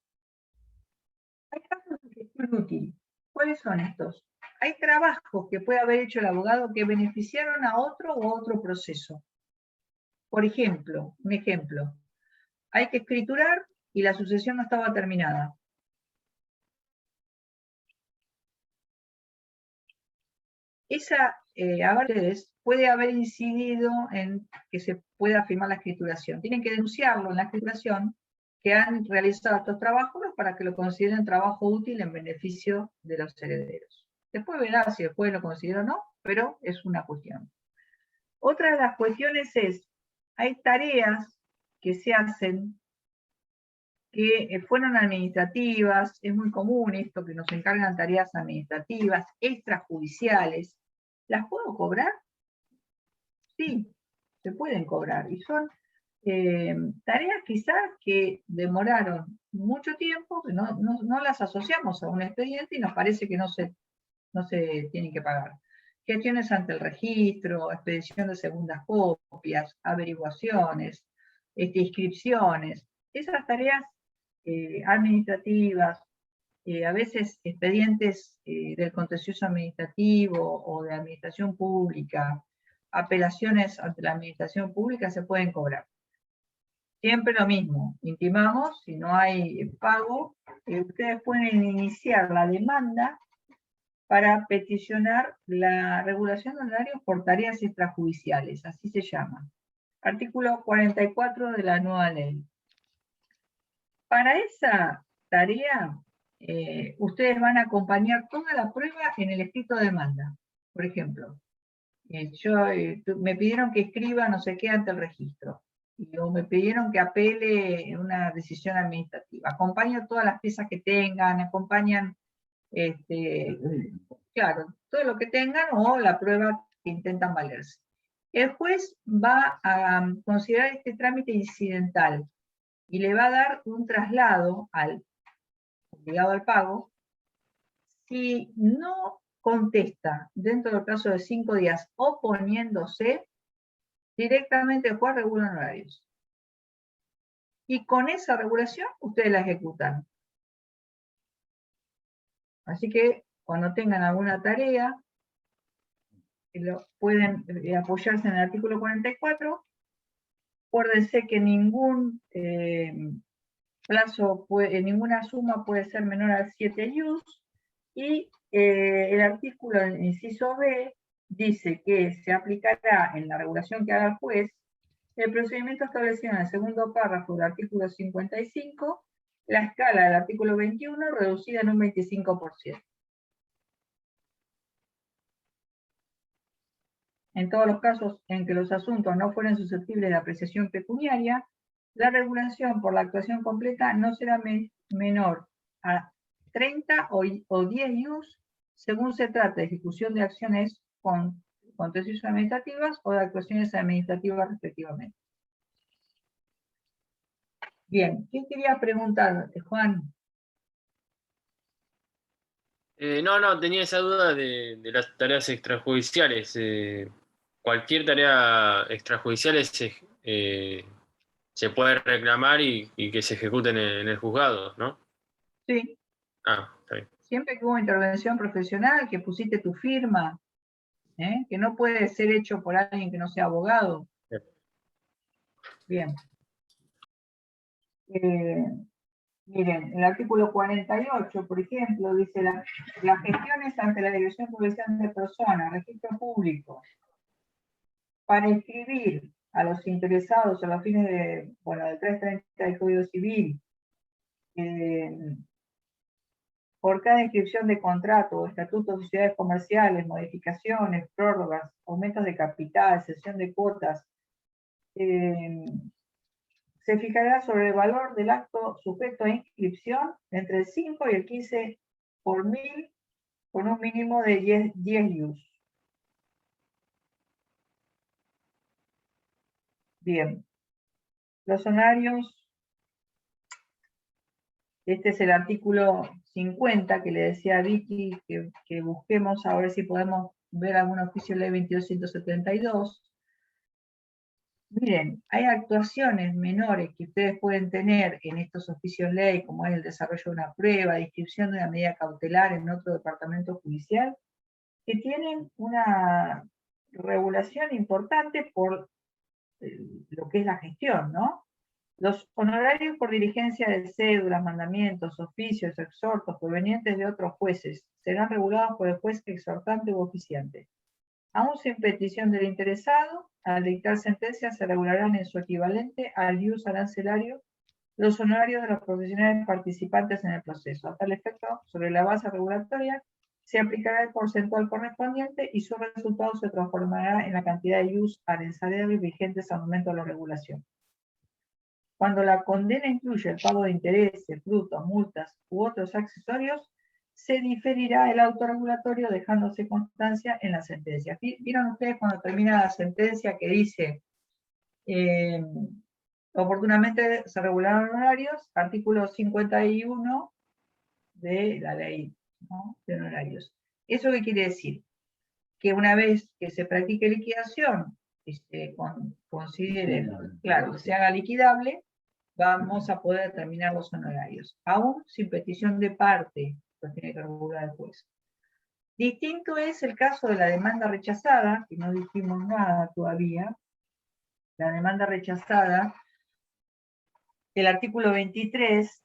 casos de gestión útil. ¿Cuáles son estos? Hay trabajos que puede haber hecho el abogado que beneficiaron a otro o a otro proceso. Por ejemplo, un ejemplo, hay que escriturar y la sucesión no estaba terminada. Esa, a veces, puede haber incidido en que se pueda firmar la escrituración. Tienen que denunciarlo en la escrituración que han realizado estos trabajos para que lo consideren trabajo útil en beneficio de los herederos. Después verá si el juez lo considera o no, pero es una cuestión. Otra de las cuestiones es, hay tareas que se hacen que fueron administrativas, es muy común esto, que nos encargan tareas administrativas, extrajudiciales. ¿Las puedo cobrar? Sí, se pueden cobrar. Y son tareas quizás que demoraron mucho tiempo, no las asociamos a un expediente y nos parece que no se tienen que pagar. Gestiones ante el registro, expedición de segundas copias, averiguaciones, inscripciones, esas tareas administrativas, a veces expedientes del contencioso administrativo o de administración pública, apelaciones ante la administración pública se pueden cobrar. Siempre lo mismo, intimamos, si no hay pago, ustedes pueden iniciar la demanda para peticionar la regulación de honorarios por tareas extrajudiciales, así se llama. Artículo 44 de la nueva ley. Para esa tarea, ustedes van a acompañar toda la prueba en el escrito de demanda. Por ejemplo, me pidieron que escriba no sé qué ante el registro, o me pidieron que apele una decisión administrativa. Acompañan todas las piezas que tengan, acompañan, claro, todo lo que tengan o la prueba que intentan valerse. El juez va a considerar este trámite incidental y le va a dar un traslado al obligado al pago si no contesta dentro del plazo de 5 días oponiéndose, directamente el juez regula honorarios. Y con esa regulación ustedes la ejecutan. Así que cuando tengan alguna tarea, pueden apoyarse en el artículo 44. Acuérdense que ningún plazo, ninguna suma puede ser menor a 7 ius, y el artículo, el inciso B, dice que se aplicará en la regulación que haga el juez el procedimiento establecido en el segundo párrafo del artículo 55, la escala del artículo 21 reducida en un 25%. En todos los casos en que los asuntos no fueren susceptibles de apreciación pecuniaria, la regulación por la actuación completa no será menor a 30 o 10 ius, según se trate de ejecución de acciones contenciosas administrativas o de actuaciones administrativas respectivamente. Bien, ¿qué quería preguntar, Juan? No, tenía esa duda de las tareas extrajudiciales. Cualquier tarea extrajudicial se puede reclamar y que se ejecute en el juzgado, ¿no? Sí. Ah, está bien. Siempre que hubo intervención profesional, que pusiste tu firma, que no puede ser hecho por alguien que no sea abogado. Bien. Miren, el artículo 48, por ejemplo, dice las gestiones ante la Dirección de Protección de Personas, registro público, para inscribir a los interesados a los fines del 330 del Código Civil, por cada inscripción de contrato o estatuto de sociedades comerciales, modificaciones, prórrogas, aumentos de capital, cesión de cuotas, se fijará sobre el valor del acto sujeto a inscripción entre el 5 y el 15 por 1000, con un mínimo de 10 ius. Bien. Los honorarios, este es el artículo 50 que le decía a Vicky que busquemos a ver si podemos ver algún oficio de ley 2272. Miren, hay actuaciones menores que ustedes pueden tener en estos oficios ley, como es el desarrollo de una prueba, inscripción de una medida cautelar en otro departamento judicial, que tienen una regulación importante por lo que es la gestión, ¿no? Los honorarios por diligencia de cédulas, mandamientos, oficios, exhortos provenientes de otros jueces serán regulados por el juez exhortante u oficiante. Aún sin petición del interesado, al dictar sentencia se regularán en su equivalente al ius arancelario los honorarios de los profesionales participantes en el proceso. A tal efecto, sobre la base regulatoria, se aplicará el porcentual correspondiente y su resultado se transformará en la cantidad de ius arancelarios vigentes al momento de la regulación. Cuando la condena incluye el pago de intereses, frutos, multas u otros accesorios, se diferirá el autorregulatorio dejándose constancia en la sentencia. ¿Vieron ustedes cuando termina la sentencia que dice Oportunamente se regularon horarios, artículo 51 de la ley, ¿no?, de honorarios. ¿Eso qué quiere decir? Que una vez que se practique liquidación, y se considere, claro, que se haga liquidable, vamos a poder determinar los honorarios, aún sin petición de parte, lo tiene que regular el juez. Distinto es el caso de la demanda rechazada, que no dijimos nada todavía. La demanda rechazada, el artículo 23,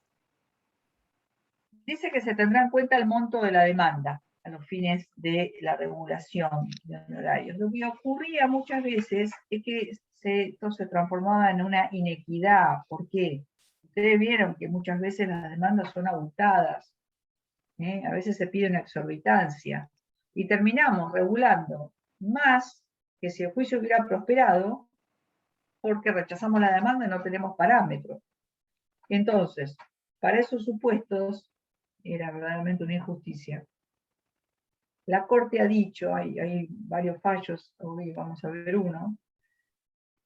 dice que se tendrá en cuenta el monto de la demanda a los fines de la regulación de honorarios. Lo que ocurría muchas veces es que esto se transformaba en una inequidad. ¿Por qué? Ustedes vieron que muchas veces las demandas son abultadas, a veces se pide una exorbitancia, y terminamos regulando más que si el juicio hubiera prosperado, porque rechazamos la demanda y no tenemos parámetros. Entonces, para esos supuestos, era verdaderamente una injusticia. La Corte ha dicho, hay varios fallos, hoy vamos a ver uno,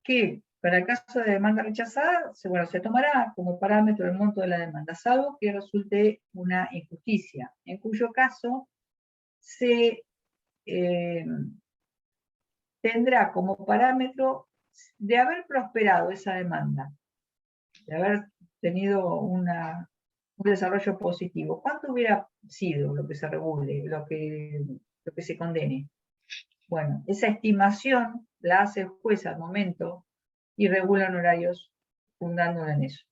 que para el caso de demanda rechazada, se tomará como parámetro el monto de la demanda, salvo que resulte una injusticia, en cuyo caso se tendrá como parámetro de haber prosperado esa demanda, de haber tenido un desarrollo positivo. ¿Cuánto hubiera sido lo que se regule, lo que se condene? Bueno, esa estimación la hace el juez al momento y regula horarios fundándola en eso.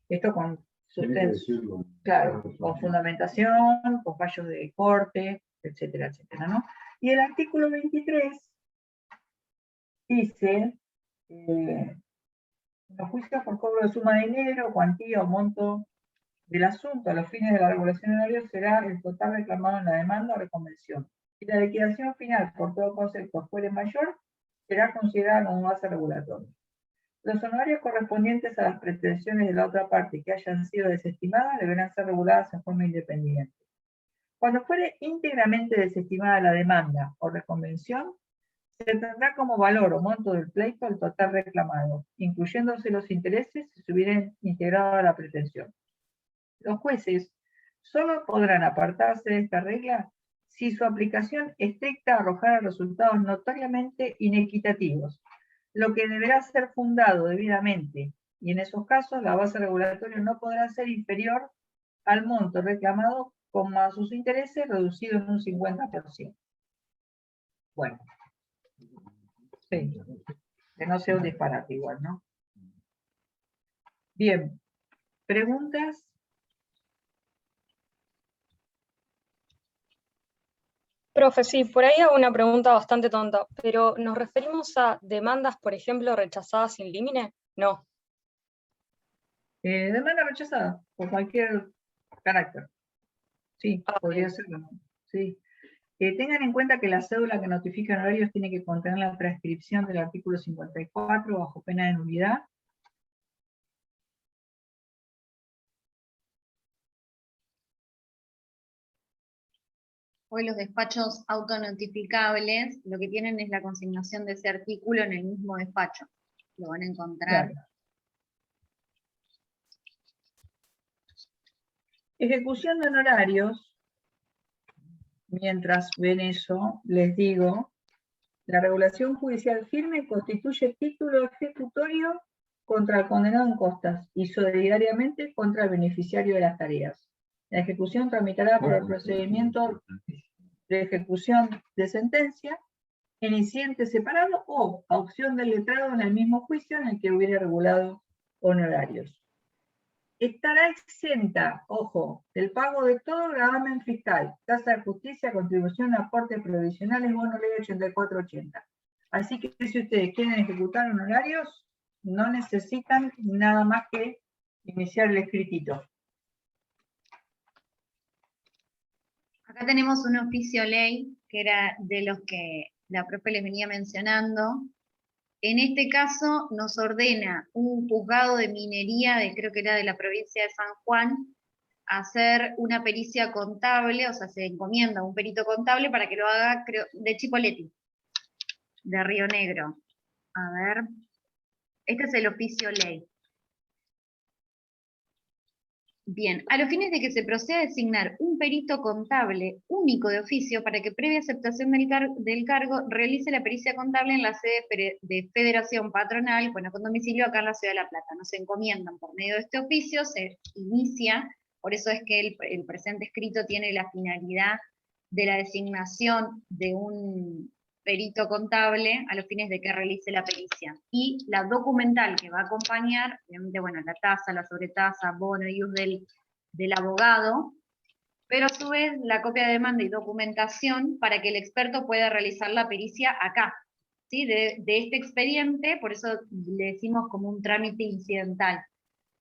Esto con sustento, claro, con fundamentación, con fallos de corte, etcétera, etcétera, ¿no? Y el artículo 23 dice, los juicios por cobro de suma de dinero, cuantía o monto del asunto a los fines de la regulación horaria será el total reclamado en la demanda o reconvención. Si la liquidación final por todo concepto fuere mayor, será considerada como base regulatoria. Los honorarios correspondientes a las pretensiones de la otra parte que hayan sido desestimadas deberán ser reguladas en forma independiente. Cuando fuere íntegramente desestimada la demanda o reconvención, se tendrá como valor o monto del pleito el total reclamado, incluyéndose los intereses si se hubieran integrado a la pretensión. Los jueces solo podrán apartarse de esta regla si su aplicación estricta arrojara resultados notoriamente inequitativos, lo que deberá ser fundado debidamente, y en esos casos la base regulatoria no podrá ser inferior al monto reclamado con más sus intereses reducido en un 50%. Bueno, sí, que no sea un disparate igual, ¿no? Bien, ¿preguntas? Profe, sí, por ahí hago una pregunta bastante tonta, pero ¿nos referimos a demandas, por ejemplo, rechazadas sin límite? No. Demanda rechazada, por cualquier carácter. Sí, podría ser, sí. Tengan en cuenta que la cédula que notifica horarios tiene que contener la transcripción del artículo 54 bajo pena de nulidad. Hoy los despachos autonotificables lo que tienen es la consignación de ese artículo en el mismo despacho. Lo van a encontrar. Claro. Ejecución de honorarios. Mientras ven eso, les digo, la regulación judicial firme constituye título ejecutorio contra el condenado en costas y solidariamente contra el beneficiario de las tareas. La ejecución tramitará por el procedimiento de ejecución de sentencia en incidente separado o a opción del letrado en el mismo juicio en el que hubiera regulado honorarios. Estará exenta, ojo, del pago de todo gravamen fiscal, tasa de justicia, contribución, aportes provisionales, bono ley 8480. Así que si ustedes quieren ejecutar honorarios, no necesitan nada más que iniciar el escritito. Acá tenemos un oficio ley, que era de los que la profe les venía mencionando. En este caso nos ordena un juzgado de minería, creo que era de la provincia de San Juan, hacer una pericia contable, o sea, se encomienda a un perito contable para que lo haga, creo, de Chipoleti, de Río Negro. A ver, Este es el oficio ley. Bien, a los fines de que se proceda a designar un perito contable único de oficio para que previa aceptación del cargo realice la pericia contable en la sede de Federación Patronal, bueno, con domicilio acá en la Ciudad de La Plata. Nos encomiendan por medio de este oficio, se inicia, por eso es que el presente escrito tiene la finalidad de la designación de un perito contable a los fines de que realice la pericia. Y la documental que va a acompañar, obviamente, bueno, la tasa, la sobretasa, bono y ius del abogado, pero a su vez la copia de demanda y documentación para que el experto pueda realizar la pericia acá, ¿sí? De este expediente, por eso le decimos como un trámite incidental,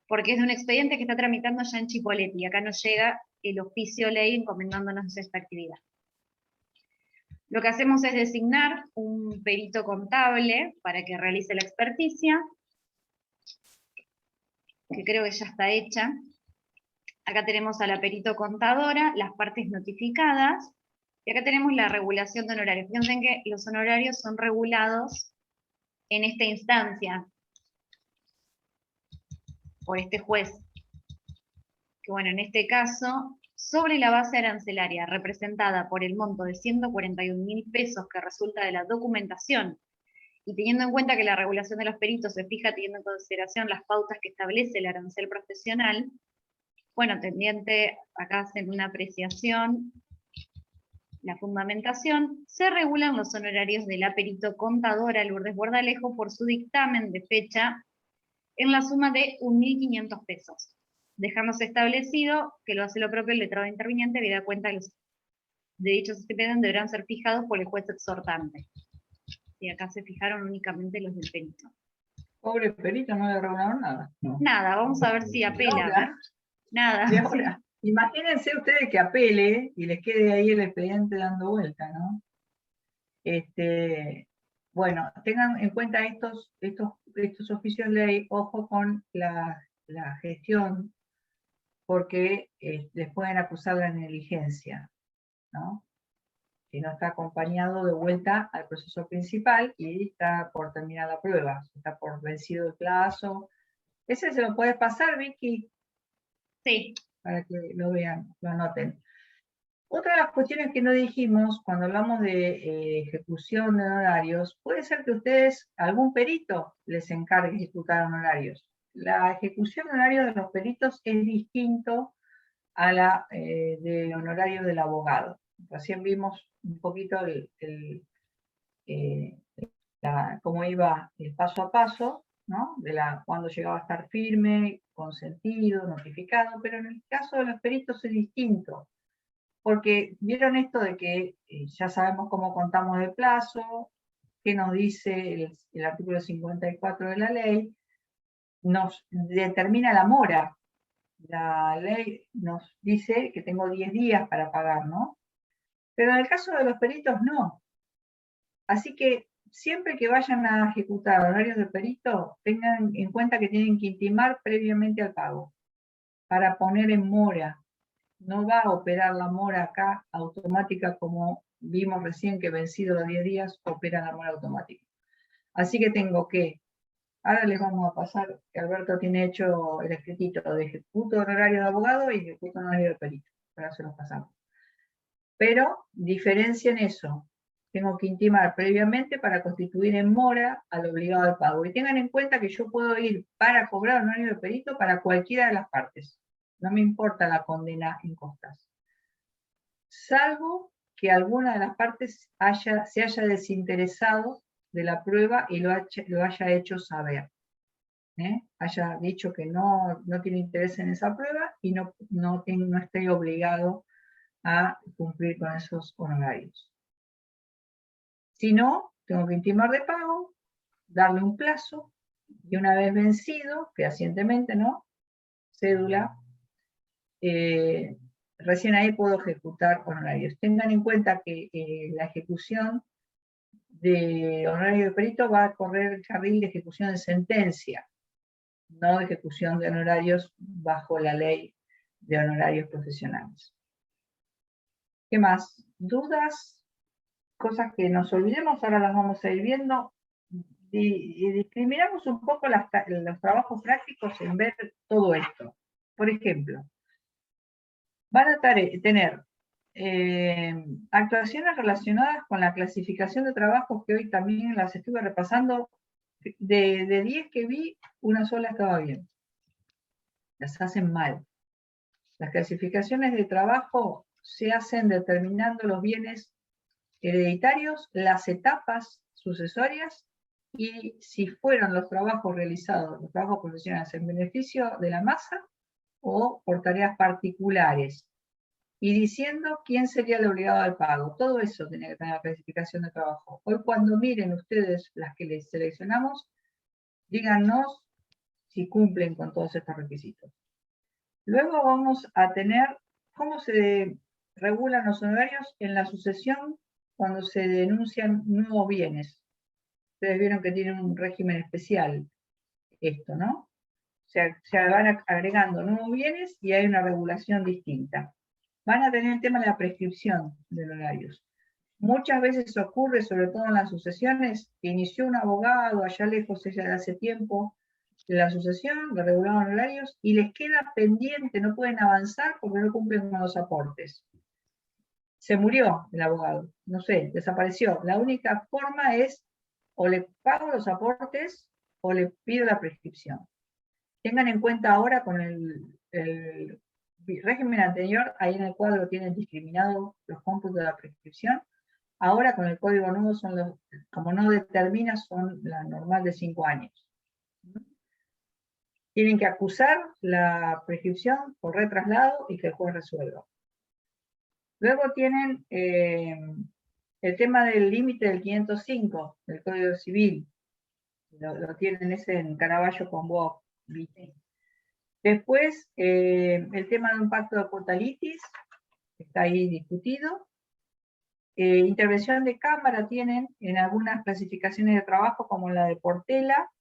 porque es de un expediente que está tramitando ya en Chipoleti, y acá nos llega el oficio ley encomendándonos esta actividad. Lo que hacemos es designar un perito contable para que realice la experticia, que creo que ya está hecha. Acá tenemos a la perito contadora, las partes notificadas, y acá tenemos la regulación de honorarios. Fíjense que los honorarios son regulados en esta instancia por este juez, que bueno, en este caso, sobre la base arancelaria representada por el monto de 141.000 pesos que resulta de la documentación, y teniendo en cuenta que la regulación de los peritos se fija teniendo en consideración las pautas que establece el arancel profesional, bueno, tendiente, acá hacen una apreciación, la fundamentación, se regulan los honorarios de la perito contadora Lourdes Bordalejo por su dictamen de fecha en la suma de 1.500 pesos. Dejamos establecido que lo hace lo propio el letrado interviniente, habida cuenta que los de dichos expedientes deberán ser fijados por el juez exhortante. Y acá se fijaron únicamente los del perito. Pobre perito, no le regularon nada. No. Nada, vamos a ver si apela. ahora. A ver. Nada. Y ahora, imagínense ustedes que apele y les quede ahí el expediente dando vuelta, ¿no? Bueno, tengan en cuenta estos oficios de ley, ojo con la gestión, porque les pueden acusar de negligencia, ¿no? Si no está acompañado de vuelta al proceso principal y está por terminar la prueba, está por vencido el plazo. Ese se lo puede pasar, Vicky, Sí. para que lo vean, lo anoten. Otra de las cuestiones que no dijimos cuando hablamos de ejecución de honorarios, puede ser que ustedes, algún perito les encargue ejecutar honorarios. La ejecución de honorarios de los peritos es distinto a la de honorarios del abogado. Recién vimos un poquito cómo iba el paso a paso, ¿no? Cuando llegaba a estar firme, consentido, notificado, pero en el caso de los peritos es distinto. Porque vieron esto de que ya sabemos cómo contamos el plazo, qué nos dice el artículo 54 de la ley, nos determina la mora. La ley nos dice que tengo 10 días para pagar, ¿no? Pero en el caso de los peritos no. Así que siempre que vayan a ejecutar honorarios de perito, tengan en cuenta que tienen que intimar previamente al pago para poner en mora. No va a operar la mora acá automática como vimos recién que vencido los 10 días opera la mora automática. Así que tengo que, ahora les vamos a pasar, que Alberto tiene hecho el escritito de ejecuto honorario de abogado y ejecuto honorario de perito, ahora se los pasamos. Pero diferencien eso, tengo que intimar previamente para constituir en mora al obligado al pago. Y tengan en cuenta que yo puedo ir para cobrar honorario de perito para cualquiera de las partes. No me importa la condena en costas. Salvo que alguna de las partes se haya desinteresado de la prueba y lo haya hecho saber. Haya dicho que no tiene interés en esa prueba y no esté obligado a cumplir con esos honorarios. Si no, tengo que intimar de pago, darle un plazo, y una vez vencido, fehacientemente, ¿no? Cédula, recién ahí puedo ejecutar honorarios. Tengan en cuenta que la ejecución de honorario de perito va a correr el carril de ejecución de sentencia, no de ejecución de honorarios bajo la ley de honorarios profesionales. ¿Qué más? ¿Dudas? Cosas que nos olvidemos, ahora las vamos a ir viendo. y discriminamos un poco los trabajos prácticos en ver todo esto. Por ejemplo, van a tener actuaciones relacionadas con la clasificación de trabajos, que hoy también las estuve repasando. De 10 que vi, una sola estaba bien. Las hacen mal. Las clasificaciones de trabajo se hacen determinando los bienes hereditarios, las etapas sucesorias, y si fueron los trabajos realizados, los trabajos profesionales en beneficio de la masa o por tareas particulares, y diciendo quién sería el obligado al pago. Todo eso tiene que tener la clasificación de trabajo. Hoy, cuando miren ustedes las que les seleccionamos, díganos si cumplen con todos estos requisitos. Luego vamos a tener cómo se regulan los honorarios en la sucesión cuando se denuncian nuevos bienes. Ustedes vieron que tienen un régimen especial esto, ¿no? Se van agregando nuevos bienes y hay una regulación distinta. Van a tener el tema de la prescripción de honorarios. Muchas veces ocurre, sobre todo en las sucesiones, que inició un abogado allá lejos, ella de hace tiempo, de la sucesión, de regular honorarios, y les queda pendiente, no pueden avanzar porque no cumplen con los aportes. Se murió el abogado, no sé, desapareció. La única forma es, o le pago los aportes, o le pido la prescripción. Tengan en cuenta ahora, con el régimen anterior, ahí en el cuadro tienen discriminado los cómputos de la prescripción. Ahora con el código nuevo, como no determina, son la normal de 5 años. Tienen que acusar la prescripción por retraslado y que el juez resuelva. Luego tienen el tema del límite del 505 del Código Civil. Lo tienen ese en Caraballo con Bob. Después, el tema de un pacto de apotalitis, está ahí discutido. Intervención de cámara tienen en algunas clasificaciones de trabajo, como la de Portela.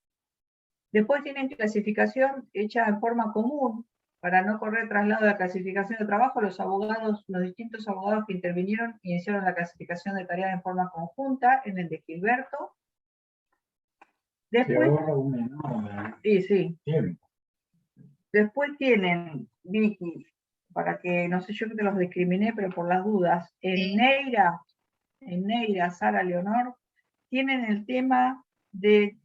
Después tienen clasificación hecha en forma común, para no correr traslado de la clasificación de trabajo. Los distintos abogados que intervinieron iniciaron la clasificación de tareas en forma conjunta, en el de Gilberto. Después, se ahorra un enorme sí. tiempo. Después tienen, Vicky, para que, no sé, yo que te los discriminé, pero por las dudas, en Neira, Sara, Leonor, tienen el tema de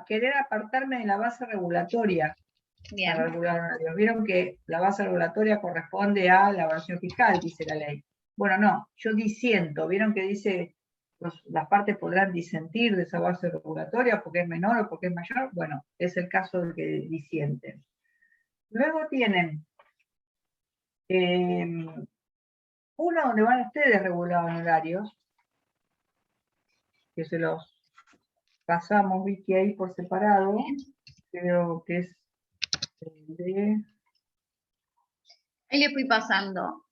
querer apartarme de la base regulatoria. Bien. Para regular horarios. Vieron que la base regulatoria corresponde a la evaluación fiscal, dice la ley. Bueno, no, yo disiento. Vieron que dice, las partes podrán disentir de esa base regulatoria porque es menor o porque es mayor. Bueno, es el caso de que disienten. Luego tienen uno donde van ustedes regular honorarios, que se los pasamos, Vicky, ahí por separado. Creo que es el de... Ahí le fui pasando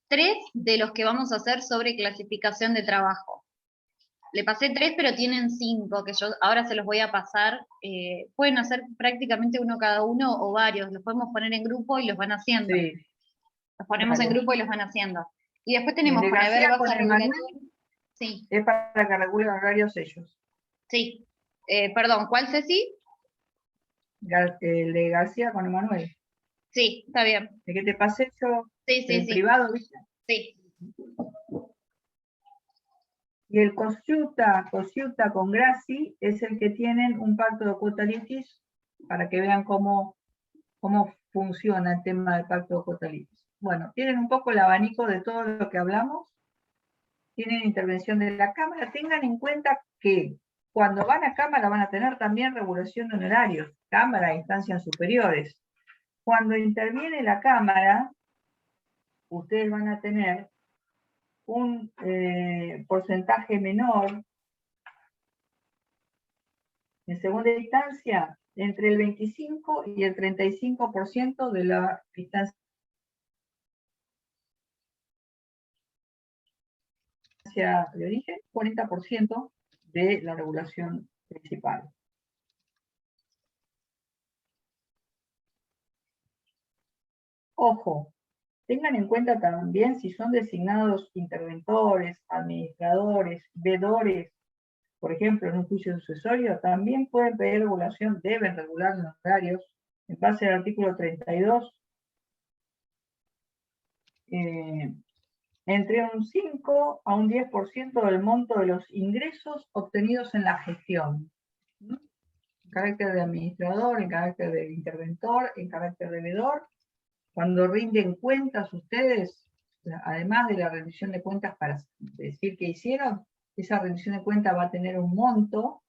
3 de los que vamos a hacer sobre clasificación de trabajo. Le pasé 3, pero tienen 5, que yo ahora se los voy a pasar. Pueden hacer prácticamente uno cada uno o varios. Los podemos poner en grupo y los van haciendo. Sí. Los ponemos en grupo y los van haciendo. Y después tenemos para ver García con baja Emanuel, regulatoria. Sí, es para que regulen horarios ellos. sí. Perdón, ¿cuál Ceci? El de García con Emanuel. Sí, está bien. El que te pasé yo Sí, en privado, ¿viste? Sí. Y el Cosiuta con Graci es el que tienen un pacto de cuota litis, para que vean cómo funciona el tema del pacto de cuota litis. Bueno, tienen un poco el abanico de todo lo que hablamos. Tienen intervención de la Cámara. Tengan en cuenta que cuando van a Cámara van a tener también regulación de honorarios. Cámara e instancias superiores. Cuando interviene la Cámara, ustedes van a tener un porcentaje menor en segunda instancia, entre el 25 y el 35% de la instancia de origen, 40% de la regulación principal. Ojo, tengan en cuenta también si son designados interventores, administradores, vedores por ejemplo, en un juicio sucesorio, también pueden pedir regulación, deben regular los honorarios en base al artículo 32, entre un 5 a un 10% del monto de los ingresos obtenidos en la gestión, ¿no? En carácter de administrador, en carácter de interventor, en carácter de veedor. Cuando rinden cuentas ustedes, además de la rendición de cuentas para decir qué hicieron, esa rendición de cuentas va a tener un monto,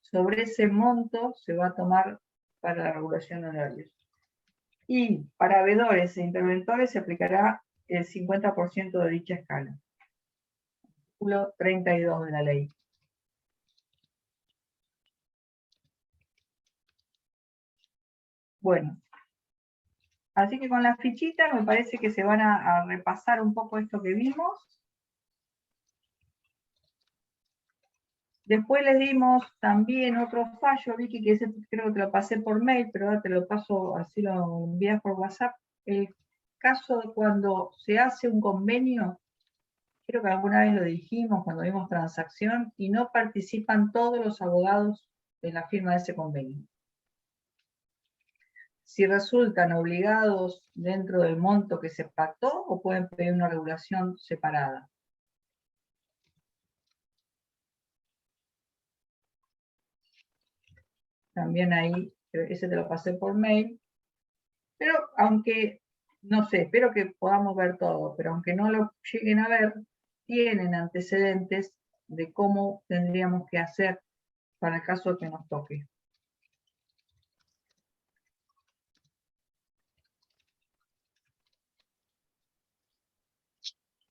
sobre ese monto se va a tomar para la regulación de horarios. Y para veedores e interventores se aplicará el 50% de dicha escala. Artículo 32 de la ley. Bueno, así que con las fichitas me parece que se van a repasar un poco esto que vimos. Después les dimos también otro fallo, Vicky, que ese creo que te lo pasé por mail, pero ahora te lo paso, así lo envías por WhatsApp. El caso de cuando se hace un convenio, creo que alguna vez lo dijimos cuando vimos transacción, y no participan todos los abogados en la firma de ese convenio. Si resultan obligados dentro del monto que se pactó, o pueden pedir una regulación separada. También ahí, ese te lo pasé por mail. Pero aunque, no sé, espero que podamos ver todo, pero aunque no lo lleguen a ver, tienen antecedentes de cómo tendríamos que hacer para el caso que nos toque.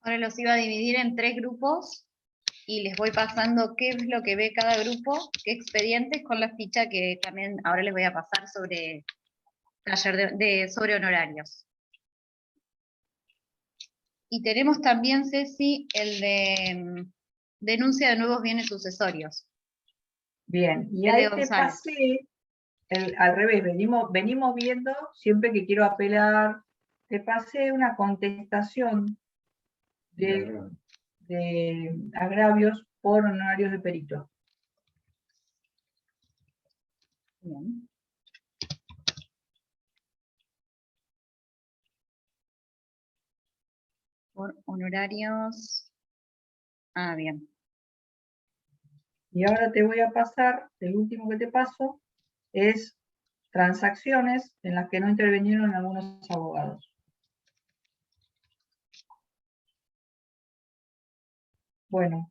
Ahora los iba a dividir en 3 grupos y les voy pasando qué es lo que ve cada grupo, qué expedientes, con la ficha que también ahora les voy a pasar sobre taller sobre honorarios. Y tenemos también, Ceci, el de denuncia de nuevos bienes sucesorios. Bien, y El de ahí te González. pasé, al revés, venimos viendo, siempre que quiero apelar, te pasé una contestación de agravios por honorarios de perito. Bien. Por honorarios. Ah, bien. Y ahora te voy a pasar, el último que te paso, es transacciones en las que no intervinieron algunos abogados. Bueno,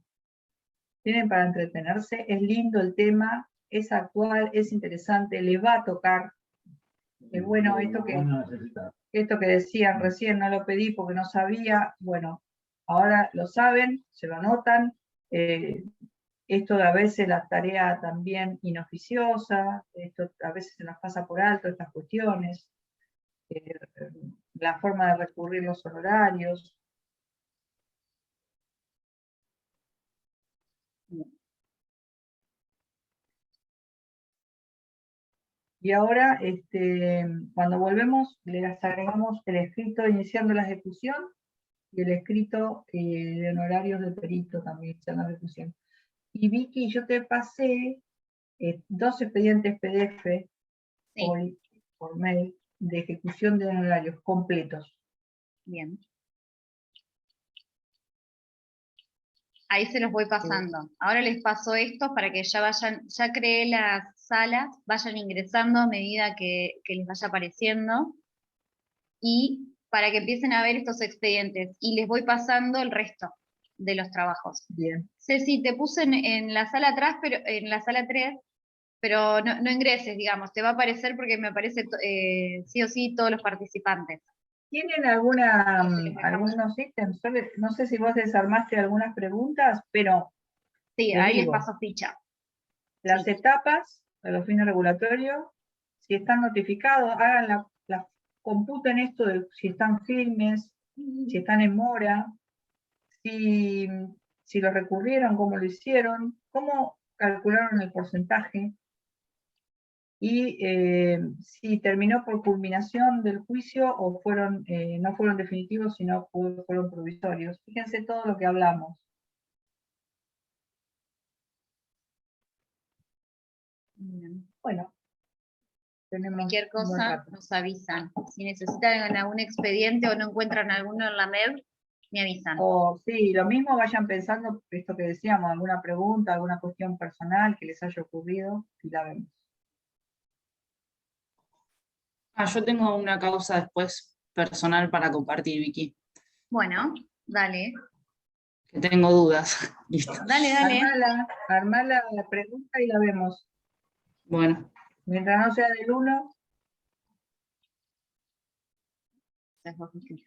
tienen para entretenerse, es lindo el tema, es actual, es interesante, les va a tocar. Bueno, esto que decían recién, no lo pedí porque no sabía, bueno, ahora lo saben, se lo anotan. Esto a veces la tarea también inoficiosa, esto a veces se nos pasa por alto estas cuestiones, la forma de recurrir los honorarios. Y ahora, cuando volvemos, les agregamos el escrito iniciando la ejecución y el escrito de honorarios del perito también iniciando la ejecución. Y Vicky, yo te pasé 2 expedientes PDF Sí. hoy por mail de ejecución de honorarios completos. Bien. Ahí se los voy pasando. Ahora les paso esto para que ya vayan, ya creé las salas, vayan ingresando a medida que les vaya apareciendo, y para que empiecen a ver estos expedientes, y les voy pasando el resto de los trabajos. Bien. Ceci, te puse en la sala atrás, pero en la sala 3, pero no ingreses, digamos, te va a aparecer porque me aparece sí o sí todos los participantes. ¿Tienen algunos ítems? No sé si vos desarmaste algunas preguntas, pero Sí, ahí les paso ficha. las Sí. etapas de los fines regulatorios, si están notificados, hagan computen esto de si están firmes, si están en mora, si lo recurrieron, cómo lo hicieron, cómo calcularon el porcentaje, y si terminó por culminación del juicio o no fueron definitivos, sino fueron provisorios. Fíjense todo lo que hablamos. Bien. Bueno, tenemos Cualquier un buen cosa rato. nos avisan. Si necesitan algún expediente o no encuentran alguno en la MED, me avisan. O sí, lo mismo vayan pensando esto que decíamos, alguna pregunta, alguna cuestión personal que les haya ocurrido, y la vemos. Yo tengo una causa después personal para compartir, Vicky, Bueno, dale. que tengo dudas. Listo. Dale. Armala la pregunta y la vemos. Bueno, Mientras no sea del 1, Gracias, Joaquín.